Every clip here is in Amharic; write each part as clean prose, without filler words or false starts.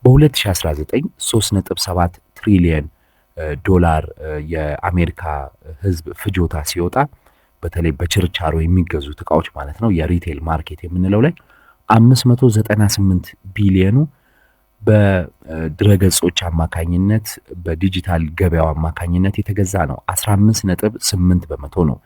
በ2019 3.7 ትሪሊየን ዶላር የአሜሪካ ህዝብ ፍጆታ ሲወጣ በተለይ በችርቻሮ የሚገዙት እቃዎች ማለት ነው የሪቴል ማርኬት የምንለው ላይ 598 ቢሊዮኑ በድረገጾች አማካኝነት በዲጂታል ገበያው አማካኝነት የተገዛ ነው። 15.8 በመቶ ነው።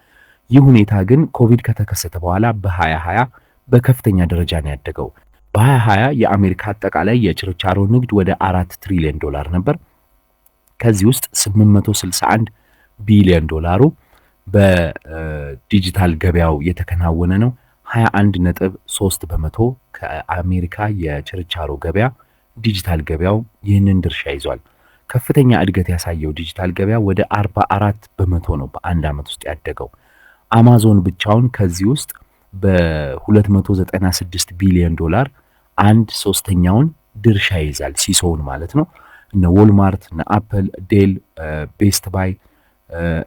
ይህ ሁኔታ ግን ኮቪድ ከተከሰተ በኋላ በ2020 በከፍተኛ ደረጃ ነው ያደገው። በ2020 የአሜሪካ አጠቃላይ የችርቻሮ ንግድ ወደ 4 ትሪሊዮን ዶላር ነበር። ከዚህ ውስጥ 861 ቢሊዮን ዶላሩ በዲጂታል ገበያው የተከናወነ ነው። 21.3 በመቶ ከአሜሪካ የችርቻሮ ገበያ ዲጂታል ገበያው ይህንን ድርሻ ይዟል። ከፍተኛ እድገት ያሳየው ዲጂታል ገበያ ወደ 44 በመቶ ነው በአንድ ዓመት ውስጥ ያደገው። አማዞን ብቻውን ከዚህ ውስጥ በ296 ቢሊዮን ዶላር 1/3ኛውን ድርሻ ይዛል፣ ሲሶውን ማለት ነው። እነ ዎልማርት፣ እነ አፕል፣ ዴል፣ ቤስት ባይ፣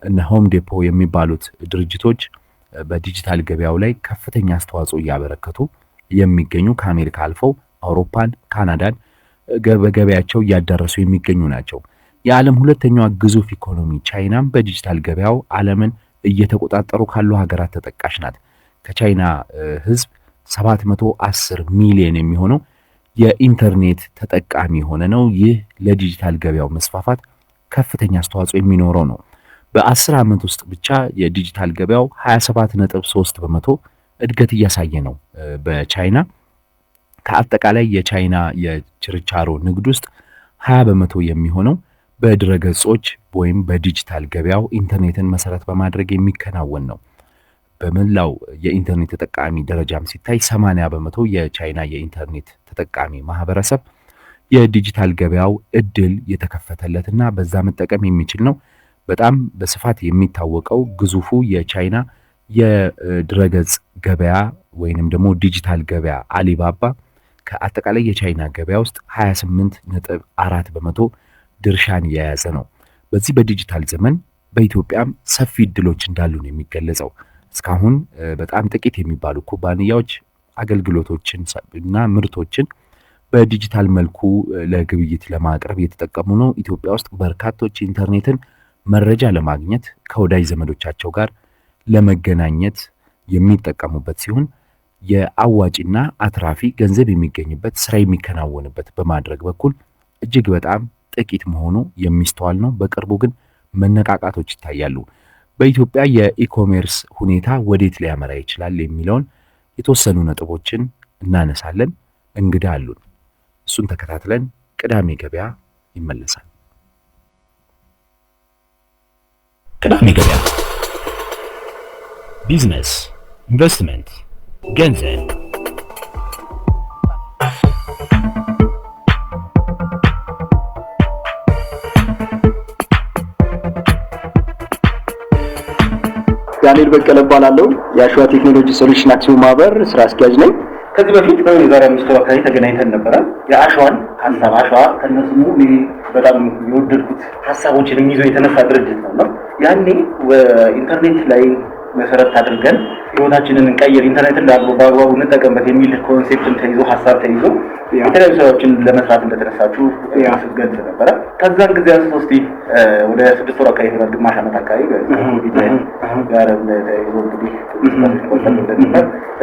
እነ ሆም ዴፖ የሚባሉት ድርጅቶች በዲጂታል ገበያው ላይ ከፍተኛ አስተዋጽኦ እያበረከቱ የሚገኙ ከአሜሪካ አልፈው አውሮፓን፣ ካናዳን በገበያቸው እያዳረሱ የሚገኙ ናቸው። የዓለም ሁለተኛዋ ግዙፍ ኢኮኖሚ ቻይናም በዲጂታል ገበያው ዓለምን እየተቆጣጠሩ ካሉ ሀገራት ተጠቃሽ ናት። ከቻይና ህዝብ 710 ሚሊዮን የሚሆነው የኢንተርኔት ተጠቃሚ የሆነ ነው። ይህ ለዲጂታል ገበያው መስፋፋት ከፍተኛ አስተዋጽኦ የሚኖረው ነው። በ10 ዓመት ውስጥ ብቻ የዲጂታል ገበያው 27.3 በመቶ እድገት እያሳየ ነው። በቻይና ከአጠቃላይ የቻይና የችርቻሮ ንግድ ውስጥ 20 በመቶ የሚሆነው በድረገጾች ወይም በዲጂታል ገበያው ኢንተርኔትን መሰረት በማድረግ የሚከናወን ነው። በመላው የኢንተርኔት ተጠቃሚ ደረጃም ሲታይ 80 በመቶ የቻይና የኢንተርኔት ተጠቃሚ ማህበረሰብ የዲጂታል ገበያው እድል የተከፈተለትና በዛ መጠቀም የሚችል ነው። በጣም በስፋት የሚታወቀው ግዙፉ የቻይና የድረገጽ ገበያ ወይንም ደግሞ ዲጂታል ገበያ አሊባባ ከአጠቃላይ የቻይና ገበያ ውስጥ 28.4 በመቶ ድርሻን የያዘ ነው። በዚህ በዲጂታል ዘመን በኢትዮጵያም ሰፊ እድሎች እንዳሉ ነው የሚገለጸው። እስካሁን በጣም ጥቂት የሚባሉ ኩባንያዎች አገልግሎቶችን እና ምርቶችን በዲጂታል መልኩ ለግብይት ለማቅረብ እየተጠቀሙ ነው። ኢትዮጵያ ውስጥ በርካቶች ኢንተርኔትን መረጃ ለማግኘት ከወዳጅ ዘመዶቻቸው ጋር ለመገናኘት የሚጠቀሙበት ሲሆን የአዋጭና አትራፊ ገንዘብ የሚገኝበት ስራ የሚከናወንበት በማድረግ በኩል እጅግ በጣም ጥቂት መሆኑ የሚስተዋል ነው። በቅርቡ ግን መነቃቃቶች ይታያሉ። በኢትዮጵያ የኢኮሜርስ ሁኔታ ወዴት ሊያመራ ይችላል የሚለውን የተወሰኑ ነጥቦችን እናነሳለን። እንግዳ አሉን። እሱን ተከታትለን ቅዳሜ ገበያ ይመለሳል። ቅዳሜ ገበያ ቢዝነስ፣ ኢንቨስትመንት፣ ገንዘብ ዳንኤል በቀለ እባላለሁ። የአሸዋ ቴክኖሎጂ ሶሉሽን አክሲዮን ማህበር ስራ አስኪያጅ ነኝ። ከዚህ በፊት የዛሬ 5 ወር አካባቢ ተገናኝተን ነበረ። የአሸዋን ሀሳብ አሸዋ ከነስሙ በጣም የወደድኩት ሀሳቦችን ይዞ የተነሳ ድርጅት ነው። ያኔ ኢንተርኔት ላይ መሰረት አድርገን ህይወታችንን እንቀይር፣ ኢንተርኔትን በአግባቡ እንጠቀምበት የሚል ኮንሴፕትን ተይዞ ሀሳብ ተይዞ የተለያዩ ስራዎችን ለመስራት እንደተነሳችሁ ስትገልጽ ነበረ። ከዛን ጊዜ አንስቶ እስቲ ወደ 6 ወር አካባቢ ይሆናል፣ ግማሽ ዓመት አካባቢ ጋር ተይዞ እንግዲህ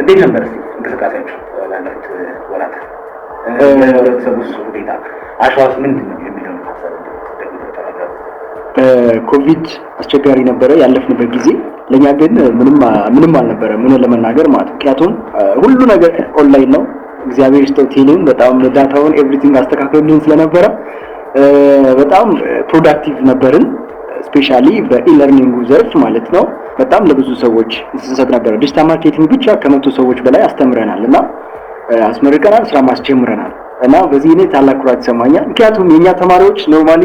እንዴት ነበር እስቲ እንቅስቃሴያችሁ ላለፉት ወራት? የህብረተሰቡስ ሁኔታ አሸዋስ ምንድን ነው የሚለው ሀሳብ ኮቪድ አስቸጋሪ ነበረ ያለፍንበት ጊዜ። ለኛ ግን ምንም አልነበረ ምን ለመናገር ማለት ምክንያቱም ሁሉ ነገር ኦንላይን ነው። እግዚአብሔር ይስጠው ቴሌም በጣም ዳታውን ኤቭሪቲንግ አስተካክሎልን ስለነበረ በጣም ፕሮዳክቲቭ ነበርን። ስፔሻሊ በኢለርኒንግ ዘርፍ ማለት ነው። በጣም ለብዙ ሰዎች እንሰጥ ነበር። ዲጂታል ማርኬቲንግ ብቻ ከ100 ሰዎች በላይ አስተምረናልና አስመርቀናል፣ ስራ ማስጀምረናል እና በዚህ እኔ ታላቅ ኩራት ይሰማኛል። ምክንያቱም የኛ ተማሪዎች ኖርማሊ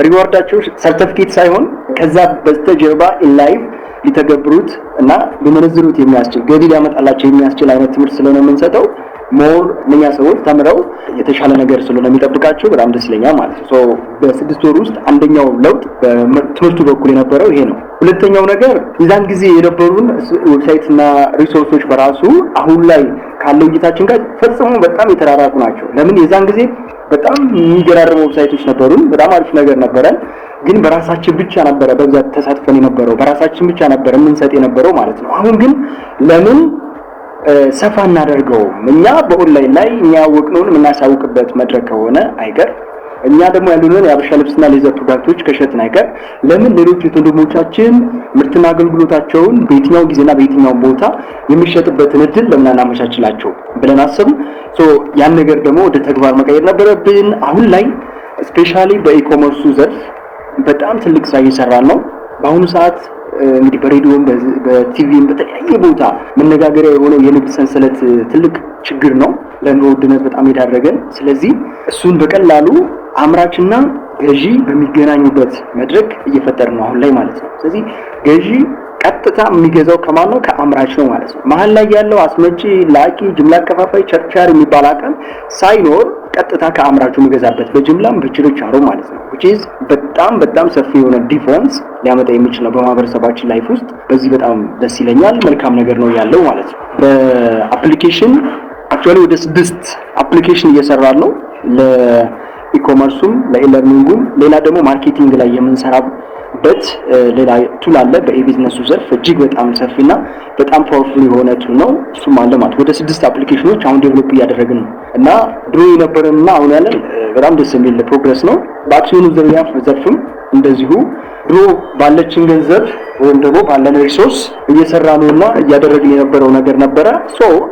ሪዋርዳቸው ሰርቲፊኬት ሳይሆን ከዛ በስተጀርባ ኢንላይቭ ሊተገብሩት እና ሊመነዝሩት የሚያስችል ገቢ ሊያመጣላቸው የሚያስችል አይነት ትምህርት ስለሆነ የምንሰጠው ሞር እነኛ ሰዎች ተምረው የተሻለ ነገር ስለሆነ የሚጠብቃቸው በጣም ደስ ይለኛል ማለት ነው። በ6 ወር ውስጥ አንደኛው ለውጥ በትምህርቱ በኩል የነበረው ይሄ ነው። ሁለተኛው ነገር የዛን ጊዜ የነበሩን ዌብሳይት እና ሪሶርሶች በራሱ አሁን ላይ ካለው እይታችን ጋር ፈጽሞ በጣም የተራራቁ ናቸው። ለምን የዛን ጊዜ በጣም የሚገራርሙ ዌብሳይቶች ነበሩን፣ በጣም አሪፍ ነገር ነበረን። ግን በራሳችን ብቻ ነበረ በብዛት ተሳትፈን የነበረው፣ በራሳችን ብቻ ነበረ የምንሰጥ የነበረው ማለት ነው። አሁን ግን ለምን ሰፋ እናደርገው? እኛ በኦንላይን ላይ እኛ ያወቅነውን የምናሳውቅበት መድረክ ከሆነ አይቀር፣ እኛ ደግሞ ያሉንን የአበሻ ልብስና ሌዘር ፕሮዳክቶች ከሸጥን አይቀር፣ ለምን ሌሎች ወንድሞቻችን ምርትና አገልግሎታቸውን በየትኛው ጊዜና በየትኛው ቦታ የሚሸጥበትን እድል ለምን አናመቻችላቸው ብለን አሰብን። ያን ነገር ደግሞ ወደ ተግባር መቀየር ነበረብን። አሁን ላይ ስፔሻሊ በኢኮመርሱ ዘርፍ በጣም ትልቅ ስራ እየሰራን ነው። በአሁኑ ሰዓት እንግዲህ በሬዲዮም በቲቪም በተለያየ ቦታ መነጋገሪያ የሆነው የንግድ ሰንሰለት ትልቅ ችግር ነው፣ ለኑሮ ውድነት በጣም የዳረገን። ስለዚህ እሱን በቀላሉ አምራችና ገዢ በሚገናኙበት መድረክ እየፈጠርን ነው አሁን ላይ ማለት ነው። ስለዚህ ገዢ ቀጥታ የሚገዛው ከማን ነው? ከአምራች ነው ማለት ነው። መሀል ላይ ያለው አስመጪ፣ ላኪ፣ ጅምላ አከፋፋይ፣ ቸርቻሪ የሚባል አካል ሳይኖር ቀጥታ ከአምራቹ የሚገዛበት በጅምላም በችርቻሮ ማለት ነው። which is በጣም ሰፊ የሆነ ዲፈረንስ ሊያመጣ የሚችል ነው በማህበረሰባችን ላይፍ ውስጥ። በዚህ በጣም ደስ ይለኛል። መልካም ነገር ነው ያለው ማለት ነው። በአፕሊኬሽን አክቹአሊ ወደ 6 አፕሊኬሽን እየሰራን ነው፣ ለኢኮመርሱም ለኢለርኒንጉም። ሌላ ደግሞ ማርኬቲንግ ላይ የምንሰራበት ሌላ ቱል አለ በኢቢዝነሱ ዘርፍ እጅግ በጣም ሰፊና በጣም ፓወርፉል የሆነ ቱል ነው። እሱም አለ ማለት ወደ 6 አፕሊኬሽኖች አሁን ዴቨሎፕ እያደረግን ነው እና ድሮ የነበረንና አሁን ያለን በጣም ደስ የሚል ፕሮግረስ ነው። በአክሲዮኑ ዘርፍም እንደዚሁ ድሮ ባለችን ገንዘብ ወይም ደግሞ ባለን ሪሶርስ እየሰራ ነውና እያደረግን የነበረው ነገር ነበረ።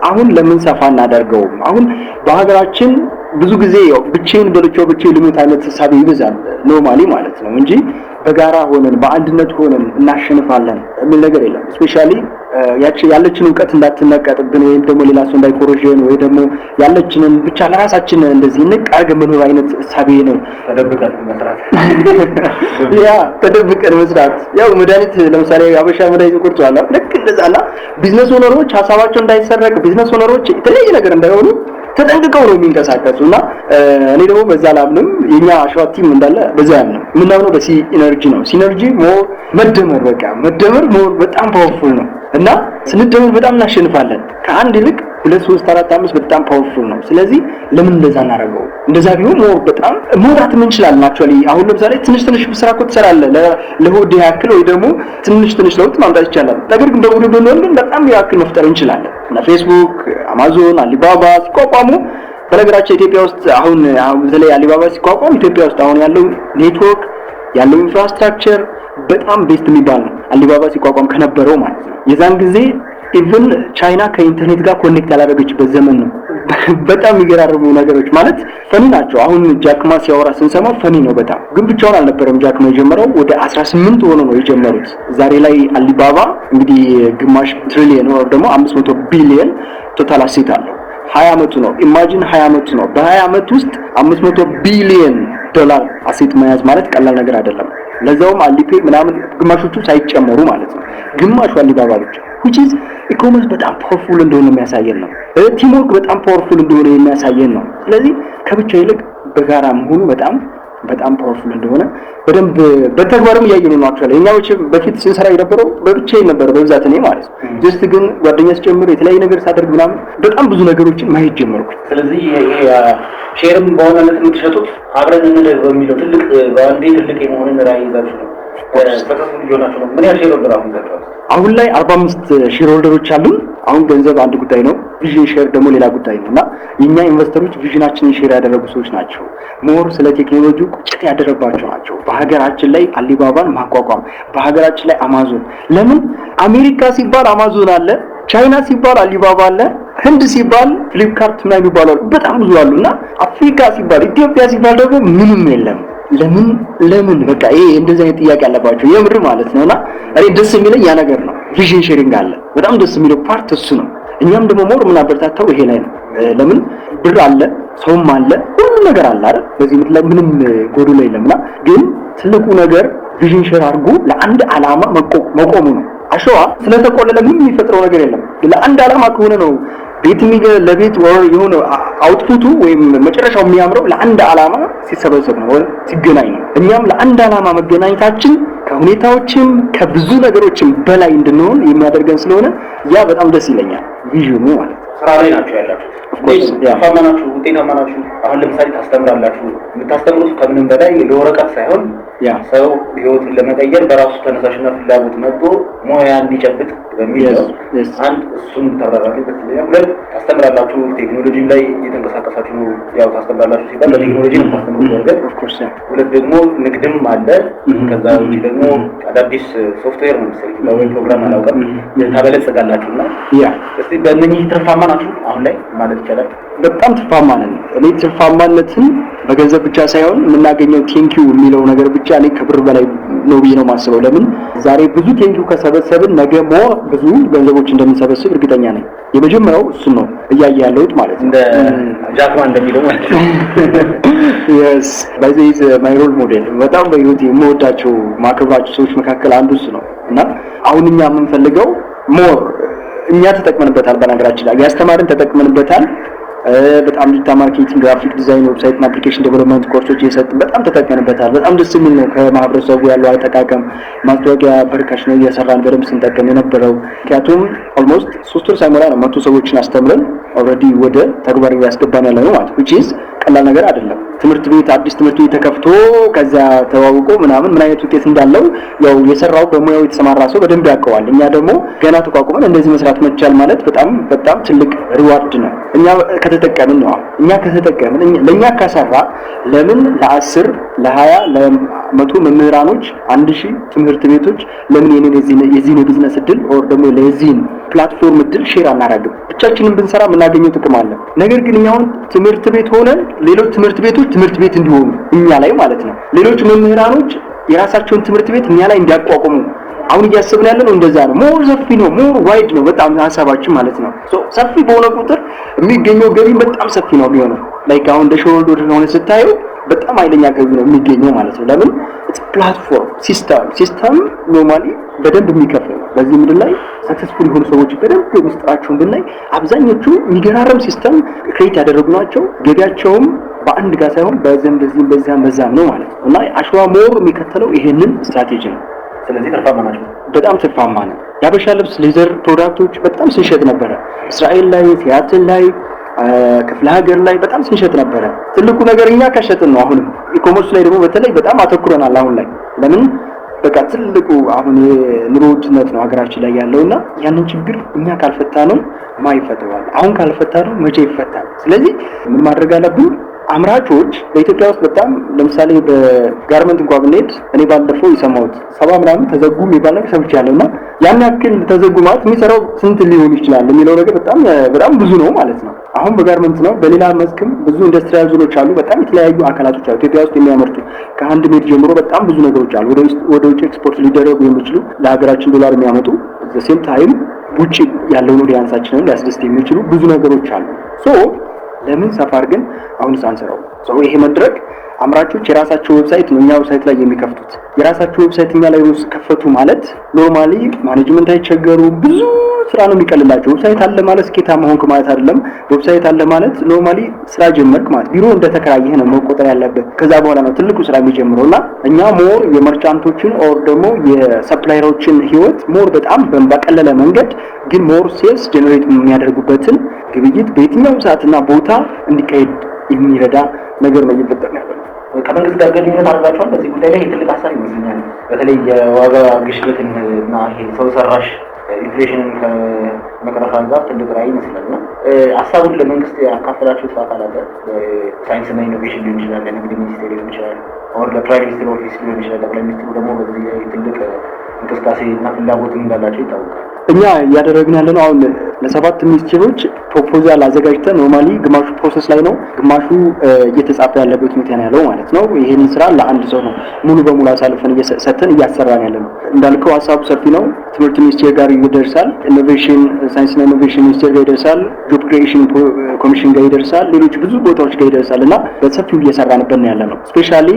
አሁን ለምን ሰፋ እናደርገው? አሁን በሀገራችን ብዙ ጊዜ ያው ብቻዬን በልቼው ብቻዬን ልሙት አይነት ሐሳብ ይበዛል ኖርማሊ ማለት ነው እንጂ በጋራ ሆነን በአንድነት ሆነን እናሸንፋለን የሚል ነገር የለም። ስፔሻሊ ያለችን ዕውቀት እንዳትነቀጥብን ወይም ደግሞ ሌላ ሰው እንዳይኮረጀን ወይ ደግሞ ያለችንን ብቻ ለራሳችን እንደዚህ እንቃርገን መኖር አይነት ሐሳቤ ነው። ተደብቀን መስራት ያው መድኃኒት ለምሳሌ አበሻ መድኃኒት ቆርጧል ልክ እንደዛና ቢዝነስ ኦነሮች ሐሳባቸው እንዳይሰረቅ ቢዝነስ ኦነሮች የተለያየ ነገር እንዳይሆኑ ተጠንቅቀው ነው የሚንቀሳቀሱና እኔ ደግሞ በዛ ላምንም የኛ አሸዋ ቲም እንዳለ በዛ ያምንም ምናምን በሲነርጂ ነው። ሲነርጂ ሞር መደመር መደመር ሞር በጣም ፓወርፉል ነው እና ስንደመር በጣም እናሸንፋለን። ከአንድ ይልቅ 2 3 4 5 በጣም ፓወርፉል ነው። ስለዚህ ለምን እንደዛ እናደርገው? እንደዛ ቢሆን ሞር በጣም መውጣት እንችላለን። አክቹአሊ አሁን ለምሳሌ ትንሽ ስራ እኮ ትሰራለህ ለሆድ ያክል ወይ ደግሞ ትንሽ ለውጥ ማምጣት ይቻላል። ነገር ግን በቡድን ብንሆን ግን በጣም ያክል መፍጠር እንችላለን እና ፌስቡክ፣ አማዞን፣ አሊባባ ሲቋቋሙ በነገራችን ኢትዮጵያ ውስጥ አሁን በተለይ አሊባባ ሲቋቋም ኢትዮጵያ ውስጥ አሁን ያለው ኔትወርክ ያለው ኢንፍራስትራክቸር በጣም ቤስት የሚባል ነው። አሊባባ ሲቋቋም ከነበረው ማለት ነው። የዛን ጊዜ ኢቭን ቻይና ከኢንተርኔት ጋር ኮኔክት ያላደረገችበት ዘመን ነው። በጣም የሚገራርሙ ነገሮች ማለት ፈኒ ናቸው። አሁን ጃክማ ሲያወራ ስንሰማ ፈኒ ነው በጣም ግን ብቻውን አልነበረም። ጃክማ የጀመረው ወደ 18 ሆኖ ነው የጀመሩት። ዛሬ ላይ አሊባባ እንግዲህ ግማሽ ትሪሊየን ወይ ደግሞ 500 ቢሊየን ቶታል አሴት አለው። 20 አመቱ ነው። ኢማጂን 20 አመቱ ነው። በ20 አመት ውስጥ 500 ቢሊየን ዶላር አሴት መያዝ ማለት ቀላል ነገር አይደለም። ለዛውም አሊፔ ምናምን ግማሾቹ ሳይጨመሩ ማለት ነው። ግማሹ አሊባባ ብቻ which is ኢኮመርስ በጣም ፓወርፉል እንደሆነ የሚያሳየን ነው። ቲምወርክ በጣም ፓወርፉል እንደሆነ የሚያሳየን ነው። ስለዚህ ከብቻ ይልቅ በጋራ መሆኑ በጣም ፓወርፉል እንደሆነ በደንብ በተግባርም እያየነው ነው። አክቹአሊ እኛ በፊት ስንሰራ የነበረው በብቻዬን ነበር በብዛት እኔ ማለት ነው። ጀስት ግን ጓደኛ ስጨምር የተለያየ ነገር ሳደርግ ምናምን በጣም ብዙ ነገሮችን ማየት ጀመርኩ። ስለዚህ ይሄ ሼርም በሆነለት የምትሸጡት አብረን እንደው በሚለው በአንዴ ትልቅ የመሆንን ራዕይ ይዛችሁ ነው ተከታተሉ ይሆናችሁ ነው። ምን ያህል ሼር ሆልደር አሁን ላይ 45 ሼር ሆልደሮች አሉን። አሁን ገንዘብ አንድ ጉዳይ ነው፣ ቪዥን ሼር ደግሞ ሌላ ጉዳይ ነውና የኛ ኢንቨስተሮች ቪዥናችንን ሼር ያደረጉ ሰዎች ናቸው። ሞር ስለ ቴክኖሎጂው ቁጭት ያደረባቸው ናቸው። በሀገራችን ላይ አሊባባን ማቋቋም፣ በሀገራችን ላይ አማዞን። ለምን አሜሪካ ሲባል አማዞን አለ፣ ቻይና ሲባል አሊባባ አለ፣ ህንድ ሲባል ፍሊፕካርት ምናምን የሚባሉ በጣም ብዙ አሉና አፍሪካ ሲባል ኢትዮጵያ ሲባል ደግሞ ምንም የለም። ለምን በቃ ይሄ እንደዚህ አይነት ጥያቄ አለባቸው የምር ማለት ነውና እኔ ደስ የሚለኝ ያ ነገር ነው። ቪዥን ሼሪንግ አለ፣ በጣም ደስ የሚለው ፓርት እሱ ነው። እኛም ደግሞ ሞር ምን አበረታታው ይሄ ላይ ነው። ለምን ብር አለ፣ ሰውም አለ፣ ሁሉ ነገር አለ አይደል? በዚህ ምድር ላይ ምንም ጎዶሎ የለምና ግን ትልቁ ነገር ቪዥን ሼር አድርጎ ለአንድ ዓላማ መቆሙ ነው። አሸዋ ስለተቆለለ ምንም የሚፈጥረው ነገር የለም። ለአንድ ዓላማ ከሆነ ነው ቤት ለቤት ወር የሆነ አውትፑቱ ወይም መጨረሻው የሚያምረው ለአንድ ዓላማ ሲሰበሰብ ነው ሲገናኝ ነው። እኛም ለአንድ ዓላማ መገናኘታችን ከሁኔታዎችም ከብዙ ነገሮችም በላይ እንድንሆን የሚያደርገን ስለሆነ ያ በጣም ደስ ይለኛል። ቪዥኑ ማለት ስራ ላይ ናችሁ ያላችሁ ትርፋማ ናችሁ፣ ውጤታማ ናችሁ። አሁን ለምሳሌ ታስተምራላችሁ። የምታስተምሩት ከምንም በላይ ለወረቀት ሳይሆን ሰው ህይወቱን ለመቀየር በራሱ ተነሳሽና ፍላጎት መጥቶ ሙያ እንዲጨብጥ በሚል ነው። አንድ እሱን ተብራራለበት። ሁለት ታስተምራላችሁ፣ ቴክኖሎጂም ላይ እየተንቀሳቀሳችሁ ነው። ያው ታስተምራላችሁ ሲባል ለቴክኖሎጂ ነው ታስተምሩት። ኦፍኮርስ ሁለት ደግሞ ንግድም አለ። ከዛ ውጪ ደግሞ አዳዲስ ሶፍትዌር ነው መሰለኝ ለወይ ፕሮግራም አላውቅም ታበለጽጋላችሁና እስቲ በእነኚህ ትርፋማ ናችሁ አሁን ላይ ማለት ይቻላል? በጣም ትርፋማ ነን። እኔ ትርፋማነትን በገንዘብ ብቻ ሳይሆን የምናገኘው ቴንኪው የሚለው ነገር ብቻ እኔ ከብር በላይ ነው ብዬ ነው የማስበው። ለምን ዛሬ ብዙ ቴንኪው ከሰበሰብን ነገ ብዙ ገንዘቦች እንደምንሰበስብ እርግጠኛ ነኝ። የመጀመሪያው እሱ ነው እያየ ያለሁት ማለት እንደ ጃክማን እንደሚለው ማለት ነው። yes by this my role model በጣም በህይወቴ የምወዳቸው ማከብራቸው ሰዎች መካከል አንዱ እሱ ነው እና አሁን እኛ የምንፈልገው ሞር እኛ ተጠቅመንበታል። በነገራችን ላይ ያስተማርን ተጠቅመንበታል። በጣም ዲጂታል ማርኬቲንግ፣ ግራፊክ ዲዛይን፣ ዌብሳይት እና አፕሊኬሽን ዴቨሎፕመንት ኮርሶች እየሰጥን በጣም ተጠቅመንበታል። በጣም ደስ የሚል ነው። ከማህበረሰቡ ያለው አጠቃቀም ማስታወቂያ በርካሽ ነው እየሰራን በደንብ ስንጠቀም የነበረው። ምክንያቱም ኦልሞስት 3 ወር ሳይሞላ ነው 100 ሰዎችን አስተምረን ኦልሬዲ ወደ ተግባር እያስገባን ያለ ነው ማለት which is ቀላል ነገር አይደለም። ትምህርት ቤት አዲስ ትምህርት ቤት ተከፍቶ ከዛ ተዋውቆ ምናምን ምን አይነት ውጤት እንዳለው ያው የሰራው በሙያው የተሰማራ ሰው በደንብ ያውቀዋል። እኛ ደግሞ ገና ተቋቁመን እንደዚህ መስራት መቻል ማለት በጣም ትልቅ ሪዋርድ ነው። እኛ ከተጠቀምን ነው። እኛ ከተጠቀምን ለኛ ካሰራ ለምን ለ10 ለ20 ለ100 መምህራኖች 1000 ትምህርት ቤቶች ለምን የዚህ ቢዝነስ እድል ኦር ደግሞ ለዚህ ፕላትፎርም እድል ሼር አናደርግም? ብቻችንን ብንሰራ የምናገኘው ጥቅም አለ። ነገር ግን እኛው ትምህርት ቤት ሆነን ሌሎች ትምህርት ቤቶች ትምህርት ቤት እንዲሆኑ እኛ ላይ ማለት ነው ሌሎች መምህራኖች የራሳቸውን ትምህርት ቤት እኛ ላይ እንዲያቋቁሙ አሁን እያሰብን ያለነው እንደዛ ነው። ሞር ሰፊ ነው፣ ሞር ዋይድ ነው በጣም ሐሳባችን ማለት ነው። ሰፊ በሆነ ቁጥር የሚገኘው ገቢ በጣም ሰፊ ነው የሚሆነው። ላይክ አሁን ደሾልዶ ሆነ ስታዩ በጣም ኃይለኛ ገቢ ነው የሚገኘው ማለት ነው። ለምን ፕላትፎርም ሲስተም ኖርማሊ በደንብ የሚከፍል ነው። በዚህ ምድር ላይ ሰክሰስፉል የሆኑ ሰዎች በደንብ ምስጥራቸውን ብናይ አብዛኞቹ የሚገራረም ሲስተም ክሬት ያደረጉ ናቸው። ገቢያቸውም በአንድ ጋር ሳይሆን በዛም ነው ማለት ነው። እና አሸዋ ሞር የሚከተለው ይሄንን ስትራቴጂ ነው። ስለዚህ ትርፋማ ናቸው። በጣም ትርፋማ ነው። የሀበሻ ልብስ ሌዘር ፕሮዳክቶች በጣም ስንሸጥ ነበረ። እስራኤል ላይ፣ ሲያትል ላይ፣ ክፍለ ሀገር ላይ በጣም ስንሸጥ ነበረ። ትልቁ ነገር እኛ ከሸጥን ነው። አሁንም ኢኮመርስ ላይ ደግሞ በተለይ በጣም አተኩረናል አሁን ላይ። ለምን በቃ ትልቁ አሁን የኑሮ ውድነት ነው ሀገራችን ላይ ያለውና ያንን ችግር እኛ ካልፈታ ነው ማይፈታዋል። አሁን ካልፈታ ነው መቼ ይፈታል? ስለዚህ ምን ማድረግ አለብን? አምራቾች በኢትዮጵያ ውስጥ በጣም ለምሳሌ በጋርመንት እንኳን ብንሄድ እኔ ባለፈው የሰማሁት 70 ምናምን ተዘጉ የሚባል ነገር ሰምቻለሁና ያን ያክል ተዘጉ ማለት የሚሰራው ስንት ሊሆን ይችላል የሚለው ነገር በጣም ብዙ ነው ማለት ነው። አሁን በጋርመንት ነው፣ በሌላ መስክም ብዙ ኢንዱስትሪያል ዞኖች አሉ። በጣም የተለያዩ አካላቶች አሉ ኢትዮጵያ ውስጥ የሚያመርቱ ከአንድ ሜድ ጀምሮ በጣም ብዙ ነገሮች አሉ ወደ ውጭ ኤክስፖርት ሊደረጉ የሚችሉ ለሀገራችን ዶላር የሚያመጡ ዘሴም ታይም ውጭ ያለውን ኦዲያንሳችንን ሊያስደስት የሚችሉ ብዙ ነገሮች አሉ። ለምን ሰፋር ግን አሁን ሳንሰራው ይሄ መድረክ አምራቾች የራሳቸው ዌብሳይት ነው እኛ ዌብሳይት ላይ የሚከፍቱት። የራሳቸው ዌብሳይት እኛ ላይ ከፈቱ ማለት ኖርማሊ ማኔጅመንት አይቸገሩ፣ ብዙ ስራ ነው የሚቀልላቸው። ዌብሳይት አለ ማለት ስኬታማ ሆንክ ማለት አይደለም። ዌብሳይት አለ ማለት ኖርማሊ ስራ ጀመርክ ማለት ቢሮ እንደተከራየህ ነው መቆጠር ያለበት። ከዛ በኋላ ነው ትልቁ ስራ የሚጀምረውና እኛ ሞር የመርቻንቶችን ኦር ደግሞ የሰፕላየሮችን ህይወት ሞር በጣም በቀለለ መንገድ ግን ሞር ሴልስ ጀነሬት የሚያደርጉበትን ግብይት በየትኛውም ሰዓትና ቦታ እንዲካሄድ የሚረዳ ነገር ነው እየፈጠረ ያለው። ከመንግስት ጋር ግንኙነት አድርጋችኋል? በዚህ ጉዳይ ላይ ትልቅ ሀሳብ ይመስለኛል። በተለይ የዋጋ ግሽበትን እና ይሄ ሰው ሰራሽ ኢንፍሌሽንን ከመቅረፍ አንጻር ትልቅ ራዕይ ይመስላልና ሀሳቡን ለመንግስት ያካፈላችሁት አካል አለ? ሳይንስና ኢኖቬሽን ሊሆን ይችላል፣ ለንግድ ሚኒስቴር ሊሆን ይችላል፣ ኦር ለፕራይም ሚኒስትር ኦፊስ ሊሆን ይችላል። ጠቅላይ ሚኒስትሩ ደግሞ በዚህ ትልቅ እንቅስቃሴ እና ፍላጎት እንዳላቸው ይታወቃል። እኛ እያደረግን ያለነው አሁን ለሰባት ሚኒስትሮች ፕሮፖዛል አዘጋጅተን ኖርማሊ ግማሹ ፕሮሰስ ላይ ነው፣ ግማሹ እየተጻፈ ያለበት ሁኔታ ነው ያለው ማለት ነው። ይሄንን ስራ ለአንድ ሰው ነው ሙሉ በሙሉ አሳልፈን እየሰጠን እያሰራን ያለነው። እንዳልከው ሀሳቡ ሰፊ ነው። ትምህርት ሚኒስቴር ጋር ይደርሳል፣ ኢኖቬሽን ሳይንስና ኢኖቬሽን ሚኒስቴር ጋር ይደርሳል፣ ጆብ ክሪኤሽን ኮሚሽን ጋር ይደርሳል፣ ሌሎች ብዙ ቦታዎች ጋር ይደርሳል እና በሰፊው እየሰራንበት ነው ያለነው። ስፔሻሊ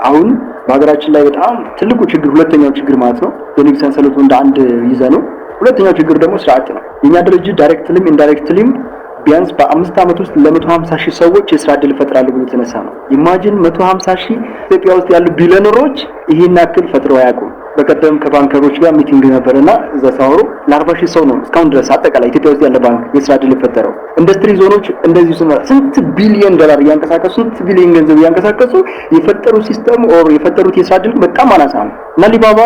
አሁን በሀገራችን ላይ በጣም ትልቁ ችግር ሁለተኛው ችግር ማለት ነው የንግድ ሰንሰለቱ እንደ አንድ ይዘ ነው። ሁለተኛው ችግር ደግሞ ስራ አጥ ነው። የኛ ድርጅት ዳይሬክትሊም ኢንዳይሬክትሊም ቢያንስ በ5 ዓመት ውስጥ ለ150,000 ሰዎች የስራ ዕድል ይፈጥራሉ ብሎ የተነሳ ነው። ኢማጂን 150,000 ኢትዮጵያ ውስጥ ያሉ ቢሊዮነሮች ይሄን ያክል ፈጥረው አያውቁም። በቀደም ከባንከሮች ጋር ሚቲንግ ነበርና እዛ ሳወሩ ለ40,000 ሰው ነው እስካሁን ድረስ አጠቃላይ ኢትዮጵያ ውስጥ ያለ ባንክ የስራ ዕድል የፈጠረው። ኢንዱስትሪ ዞኖች እንደዚህ ስንት ቢሊዮን ዶላር እያንቀሳቀሱ ስንት ቢሊዮን ገንዘብ እያንቀሳቀሱ የፈጠሩ ሲስተም ኦር የፈጠሩት የስራ ዕድል በጣም አናሳ ነው። እና አሊባባ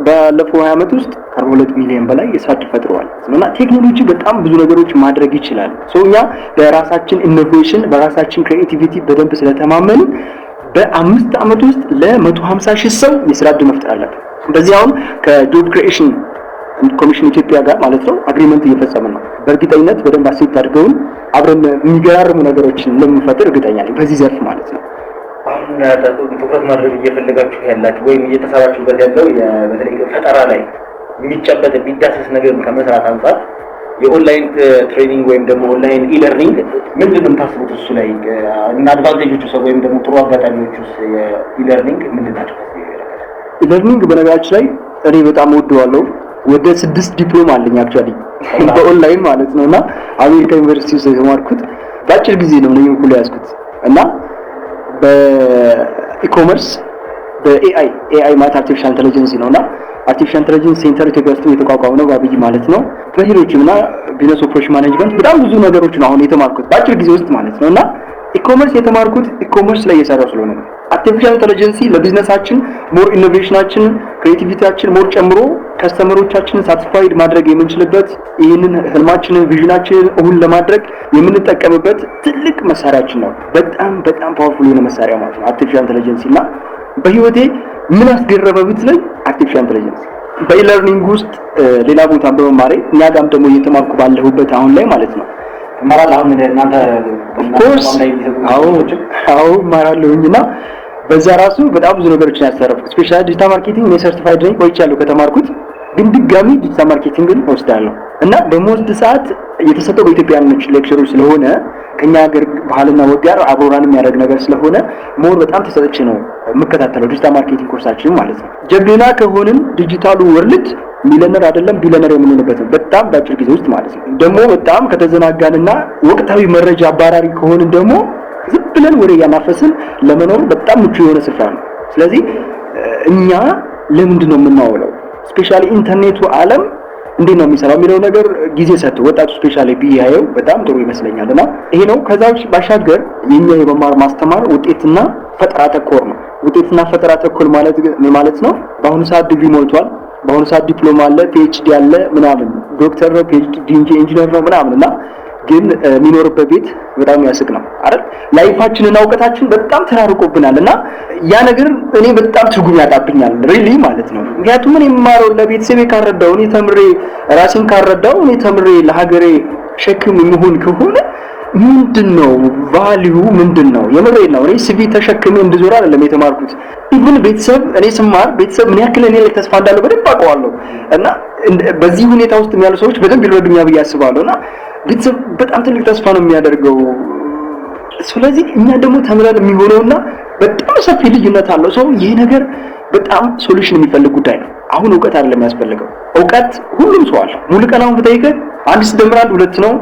ባለፈው 20 ዓመት ውስጥ ከ2 ሚሊዮን በላይ የስራ ዕድል ፈጥረዋል። እና ቴክኖሎጂ በጣም ብዙ ነገሮች ማድረግ ይችላል። እኛ በራሳችን ኢኖቬሽን በራሳችን ክሬቲቪቲ በደንብ ስለተማመን በ5 ዓመት ውስጥ ለ150,000 ሰው የስራ ዕድል መፍጠር አለብን። በዚህ አሁን ከጆብ ክሪኤሽን ኮሚሽን ኢትዮጵያ ጋር ማለት ነው አግሪመንት እየፈጸምን ነው። በእርግጠኝነት በደንብ አሴፕት አድርገውን አብረን የሚገራርሙ ነገሮችን እንደምንፈጥር እርግጠኛ ነኝ በዚህ ዘርፍ ማለት ነው። አሁን ትኩረት ማድረግ እየፈለጋችሁ ያላችሁ ወይም እየተሰራችሁበት ያለው በተለይ ፈጠራ ላይ የሚጨበጥ የሚዳሰስ ነገር ከመስራት አንጻር የኦንላይን ትሬኒንግ ወይም ደግሞ ኦንላይን ኢለርኒንግ ምንድነው የምታስቡት? እሱ ላይ እና አድቫንቴጆቹ ወይም ደግሞ ጥሩ አጋጣሚዎቹ የኢለርኒንግ ምንድን ናቸው? ኢለርኒንግ በነገራችን ላይ እኔ በጣም ወደዋለሁ። ወደ 6 ዲፕሎማ አለኝ አክቹአሊ በኦንላይን ማለት ነውና አሜሪካ ዩኒቨርሲቲ ውስጥ የተማርኩት በአጭር ጊዜ ነው ለኔ ሁሉ ያዝኩት እና በኢኮመርስ በኤአይ ማለት አርቲፊሻል ኢንተለጀንስ ነውና አርቲፊሻል ኢንተለጀንስ ሴንተር ኢትዮጵያ ውስጥ የተቋቋመ ነው በአብይ ማለት ነው። በሌሎችምና ቢዝነስ ኦፕሬሽን ማኔጅመንት በጣም ብዙ ነገሮች ነው አሁን የተማርኩት በአጭር ጊዜ ውስጥ ማለት ነውና ኢኮመርስ የተማርኩት ኢኮመርስ ላይ እየሰራው ስለሆነ ነው። አርቲፊሻል ኢንተለጀንስ ለቢዝነሳችን ሞር ኢኖቬሽናችን ክሬቲቪቲያችን ሞር ጨምሮ ከስተመሮቻችንን ሳቲስፋይድ ማድረግ የምንችልበት ይህንን ህልማችንን ቪዥናችንን እውን ለማድረግ የምንጠቀምበት ትልቅ መሳሪያችን ነው። በጣም ፓወርፉል የሆነ መሳሪያ ማለት ነው አርቲፊሻል ኢንተለጀንስ እና በህይወቴ ምን አስገረመ ብትለኝ አርቲፊሻል ኢንተለጀንስ በኢለርኒንግ ውስጥ ሌላ ቦታ በመማሬ እኛ ጋርም ደግሞ እየተማርኩ ባለሁበት አሁን ላይ ማለት ነው ማራል አሁን እናንተ ኦፍኮርስ አዎ ማራለሁኝና በዛ ራሱ በጣም ብዙ ነገሮችን ያስተረፍኩ ስፔሻሊ ዲጂታል ማርኬቲንግ እኔ ሰርቲፋይድ ነኝ ቆይቻለሁ ከተማርኩት ግን ድጋሚ ዲጂታል ማርኬቲንግን ወስዳለሁ እና በሞስት ሰዓት የተሰጠው በኢትዮጵያኖች ሌክቸሮች ስለሆነ ከኛ ሀገር ባህልና ወግ ጋር አብሮራን የሚያደርግ ነገር ስለሆነ ሞር በጣም ተሰጥቼ ነው የምከታተለው ዲጂታል ማርኬቲንግ ኮርሳችን ማለት ነው። ጀግና ከሆንን ዲጂታሉ ወርልድ ሚሊዮነር አይደለም ቢሊዮነር የምንሆንበት በጣም በአጭር ጊዜ ውስጥ ማለት ነው። ደግሞ በጣም ከተዘናጋንና ወቅታዊ መረጃ አባራሪ ከሆንን ደግሞ ዝም ብለን ወሬ ያናፈስን ለመኖር በጣም ምቹ የሆነ ስፍራ ነው። ስለዚህ እኛ ለምንድን ነው የምናውለው? ስፔሻሊ ኢንተርኔቱ ዓለም እንዴት ነው የሚሰራው የሚለው ነገር ጊዜ ሰጥቶ ወጣቱ ስፔሻሊ ቢያየው በጣም ጥሩ ይመስለኛልና ይሄ ነው። ከዛው ባሻገር የኛ የመማር ማስተማር ውጤትና ፈጠራ ተኮር ነው። ውጤትና ፈጠራ ተኮር ማለት ነው በአሁኑ ሰዓት ዲግሪ ሞልቷል። በአሁኑ ሰዓት ዲፕሎማ አለ፣ ፒኤችዲ አለ፣ ምናምን ዶክተር ነው፣ ፒኤችዲ ኢንጂነር ነው ምናምንና ግን የሚኖርበት ቤት በጣም ያስቅ ነው አይደል? ላይፋችንና እውቀታችን በጣም ተራርቆብናልና ያ ነገር እኔ በጣም ትርጉም ያጣብኛል ሪሊ ማለት ነው። ምክንያቱም እኔ የማረው ለቤተሰቤ ካረዳው እኔ ተምሬ ራሴን ካረዳው እኔ ተምሬ ለሀገሬ ሸክም የሚሆን ከሆነ ምንድነው ቫልዩ ምንድነው? የምሬ ነው። እኔ ሲቪ ተሸክሜ እንድዞር አይደለም የተማርኩት። ኢቭን ቤተሰብ እኔ ስማር ቤተሰብ ምን ያክል እኔ ላይ ተስፋ እንዳለው በደንብ አውቀዋለሁ እና በዚህ ሁኔታ ውስጥ ያሉ ሰዎች በደንብ ይረዱኛል ብዬ አስባለሁና ቤተሰብ በጣም ትልቅ ተስፋ ነው የሚያደርገው። ስለዚህ እኛ ደግሞ ተምረን የሚሆነውና በጣም ሰፊ ልዩነት አለው። ሰው ይሄ ነገር በጣም ሶሉሽን የሚፈልግ ጉዳይ ነው። አሁን እውቀት አይደለም የሚያስፈልገው። እውቀት ሁሉም ሰው አለ። ሙሉ ቀን አሁን ብጠይቅህ 1 ሲደመር 1 2 ነው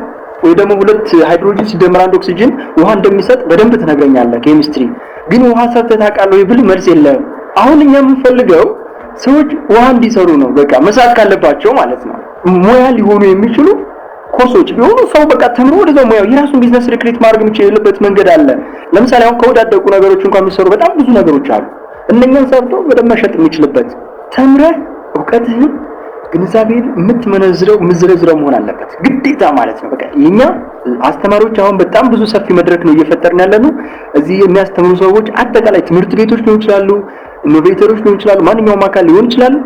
ወይ ደግሞ 2 ሃይድሮጅን ሲደመር 1 ኦክሲጅን ውሃ እንደሚሰጥ በደንብ ትነግረኛለህ ኬሚስትሪ። ግን ውሃ ሰርተህ ታውቃለህ ወይ ብል መልስ የለም። አሁን እኛ የምንፈልገው ሰዎች ውሃ እንዲሰሩ ነው። በቃ መስራት ካለባቸው ማለት ነው ሙያ ሊሆኑ የሚችሉ ኮርሶች ቢሆኑ ሰው በቃ ተምሮ ወደዛው ሙያው የራሱን ቢዝነስ ሪክሪት ማድረግ የሚችልበት መንገድ አለ። ለምሳሌ አሁን ከወዳደቁ ነገሮች እንኳን የሚሰሩ በጣም ብዙ ነገሮች አሉ። እነኛን ሰርቶ በደንብ መሸጥ የሚችልበት ተምረህ እውቀትህን ግንዛቤን የምትዘረዝረው መሆን አለበት ግዴታ ማለት ነው። በቃ የኛ አስተማሪዎች አሁን በጣም ብዙ ሰፊ መድረክ ነው እየፈጠርን ያለነው። እዚህ የሚያስተምሩ ሰዎች አጠቃላይ ትምህርት ቤቶች ሊሆኑ ይችላሉ፣ ኢኖቬተሮች ሊሆኑ ይችላሉ፣ ማንኛውም አካል ሊሆን ይችላል።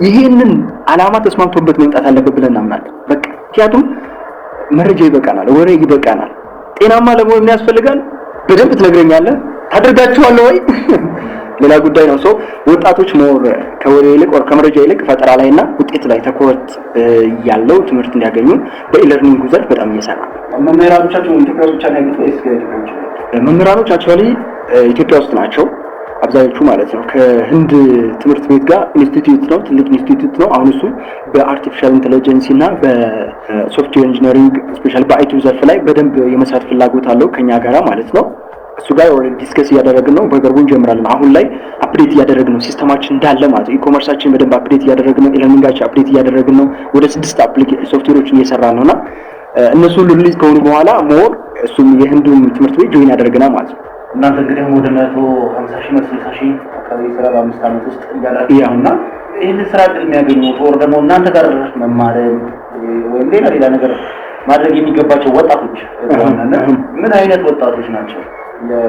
ይሄንን ዓላማ ተስማምቶበት መምጣት አለበት ብለን እናምናለን። በቃ ምክንያቱም መረጃ ይበቃናል፣ ወሬ ይበቃናል። ጤናማ ለመሆን ምን ያስፈልጋል? በደንብ ትነግረኛለህ። ታደርጋችኋለህ ወይ? ሌላ ጉዳይ ነው። ሰው ወጣቶች ሞር ከወሬ ይልቅ ወር ከመረጃ ይልቅ ፈጠራ ላይና ውጤት ላይ ትኩረት ያለው ትምህርት እንዲያገኙ በኢለርኒንግ ዘርፍ በጣም እየሰራ ነው። መምህራኖቻቸው ኢትዮጵያ ብቻ ነው ወይስ መምህራኖች አክቹአሊ ኢትዮጵያ ውስጥ ናቸው። አብዛኞቹ ማለት ነው ከህንድ ትምህርት ቤት ጋር ኢንስቲትዩት ነው፣ ትልቅ ኢንስቲትዩት ነው። አሁን እሱ በአርቲፊሻል ኢንተለጀንስ እና በሶፍትዌር ኢንጂነሪንግ ስፔሻሊ በአይቲ ዘርፍ ላይ በደንብ የመስራት ፍላጎት አለው ከኛ ጋራ ማለት ነው። እሱ ጋር ኦልሬዲ ዲስከስ እያደረግን ነው። በቅርቡ እንጀምራለን። አሁን ላይ አፕዴት እያደረግን ነው ሲስተማችን እንዳለ ማለት ነው። ኢኮመርሳችን በደንብ አፕዴት እያደረግን ነው። ኢለርኒንጋችን አፕዴት እያደረግን ነው። ወደ 6 ሶፍትዌሮችን እየሰራን ነውና እነሱ ሪሊዝ ከሆኑ በኋላ ሞር እሱም የህንዱን ትምህርት ቤት ጆይን ያደርገናል ማለት ነው። እናንተ እንግዲህ ወደ 150,000 አካባቢ ስራ በ5 ዓመት ውስጥ እያላችሁና ይህን ስራ እድል የሚያገኙት ወር ደግሞ እናንተ ጋር መማርን ወይም ሌላ ነገር ማድረግ የሚገባቸው ወጣቶች ምን አይነት ወጣቶች ናቸው?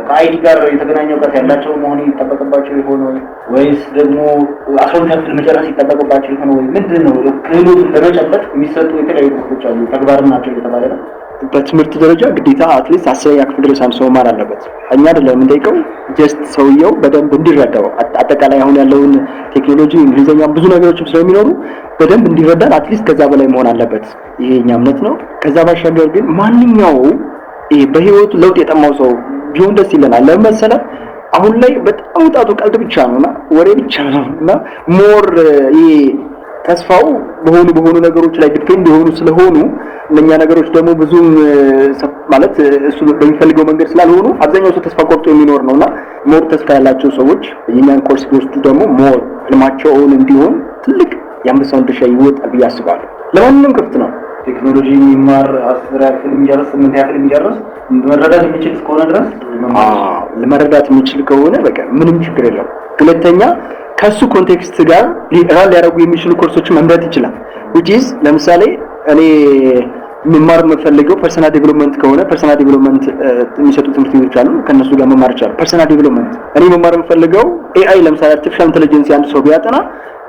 ከአይቲ ጋር የተገናኘ እውቀት ያላቸው መሆን ይጠበቅባቸው ይሆን ወይስ ደግሞ 12ኛ ክፍል መጨረስ ይጠበቅባቸው ይሆን ወይ ምንድነው ክህሎቱን ለመጨበጥ የሚሰጡ የተለያዩ ኮርሶች አሉ ተግባርም ናቸው እየተባለ ነው? በትምህርት ደረጃ ግዴታ አትሊስት 10ኛ ክፍል ድረስ አንድ ሰው መማር አለበት። እኛ አይደለም የምንጠይቀው ጀስት ሰውየው በደንብ እንዲረዳው አጠቃላይ አሁን ያለውን ቴክኖሎጂ እንግሊዘኛም ብዙ ነገሮችም ስለሚኖሩ በደንብ እንዲረዳን አትሊስት ከዛ በላይ መሆን አለበት። ይሄ የኛ እምነት ነው። ከዛ ባሻገር ግን ማንኛው በህይወቱ ለውጥ የጠማው ሰው ቢሆን ደስ ይለናል። ለምን መሰለህ አሁን ላይ በጣም ወጣቱ ቀልድ ብቻ ነውና ወሬ ብቻ ነውና ሞር ተስፋው በሆኑ ነገሮች ላይ ዲፔንድ የሆኑ ስለሆኑ እነኛ ነገሮች ደግሞ ብዙም ማለት እሱ በሚፈልገው መንገድ ስላልሆኑ አብዛኛው ሰው ተስፋ ቆርጦ የሚኖር ነውና ሞር ተስፋ ያላቸው ሰዎች የኛን ኮርስ ቢወስዱ ደግሞ ሞር ህልማቸውን እንዲሆን ትልቅ የአንበሳውን ድርሻ ይወጣል ብዬ አስባለሁ። ለማንኛውም ክፍት ነው። ቴክኖሎጂ የሚማር 10 ያክል የሚጨርስ 8 ያክል የሚጨርስ መረዳት የሚችል እስከሆነ ድረስ ለመረዳት የሚችል ከሆነ በቃ ምንም ችግር የለም። ሁለተኛ ከሱ ኮንቴክስት ጋር ሊያደርጉ የሚችሉ ኮርሶችን መምረጥ ይችላል። which is ለምሳሌ እኔ መማር የምፈልገው ፐርሰናል ዴቨሎፕመንት ከሆነ ፐርሰናል ዴቨሎፕመንት የሚሰጡ ትምህርት ቤቶች አሉ። ከነሱ ጋር መማር ይችላል። ፐርሰናል ዴቨሎፕመንት እኔ መማር የምፈልገው ኤአይ ለምሳሌ አርቲፊሻል ኢንተለጀንስ አንድ ሰው ቢያጠና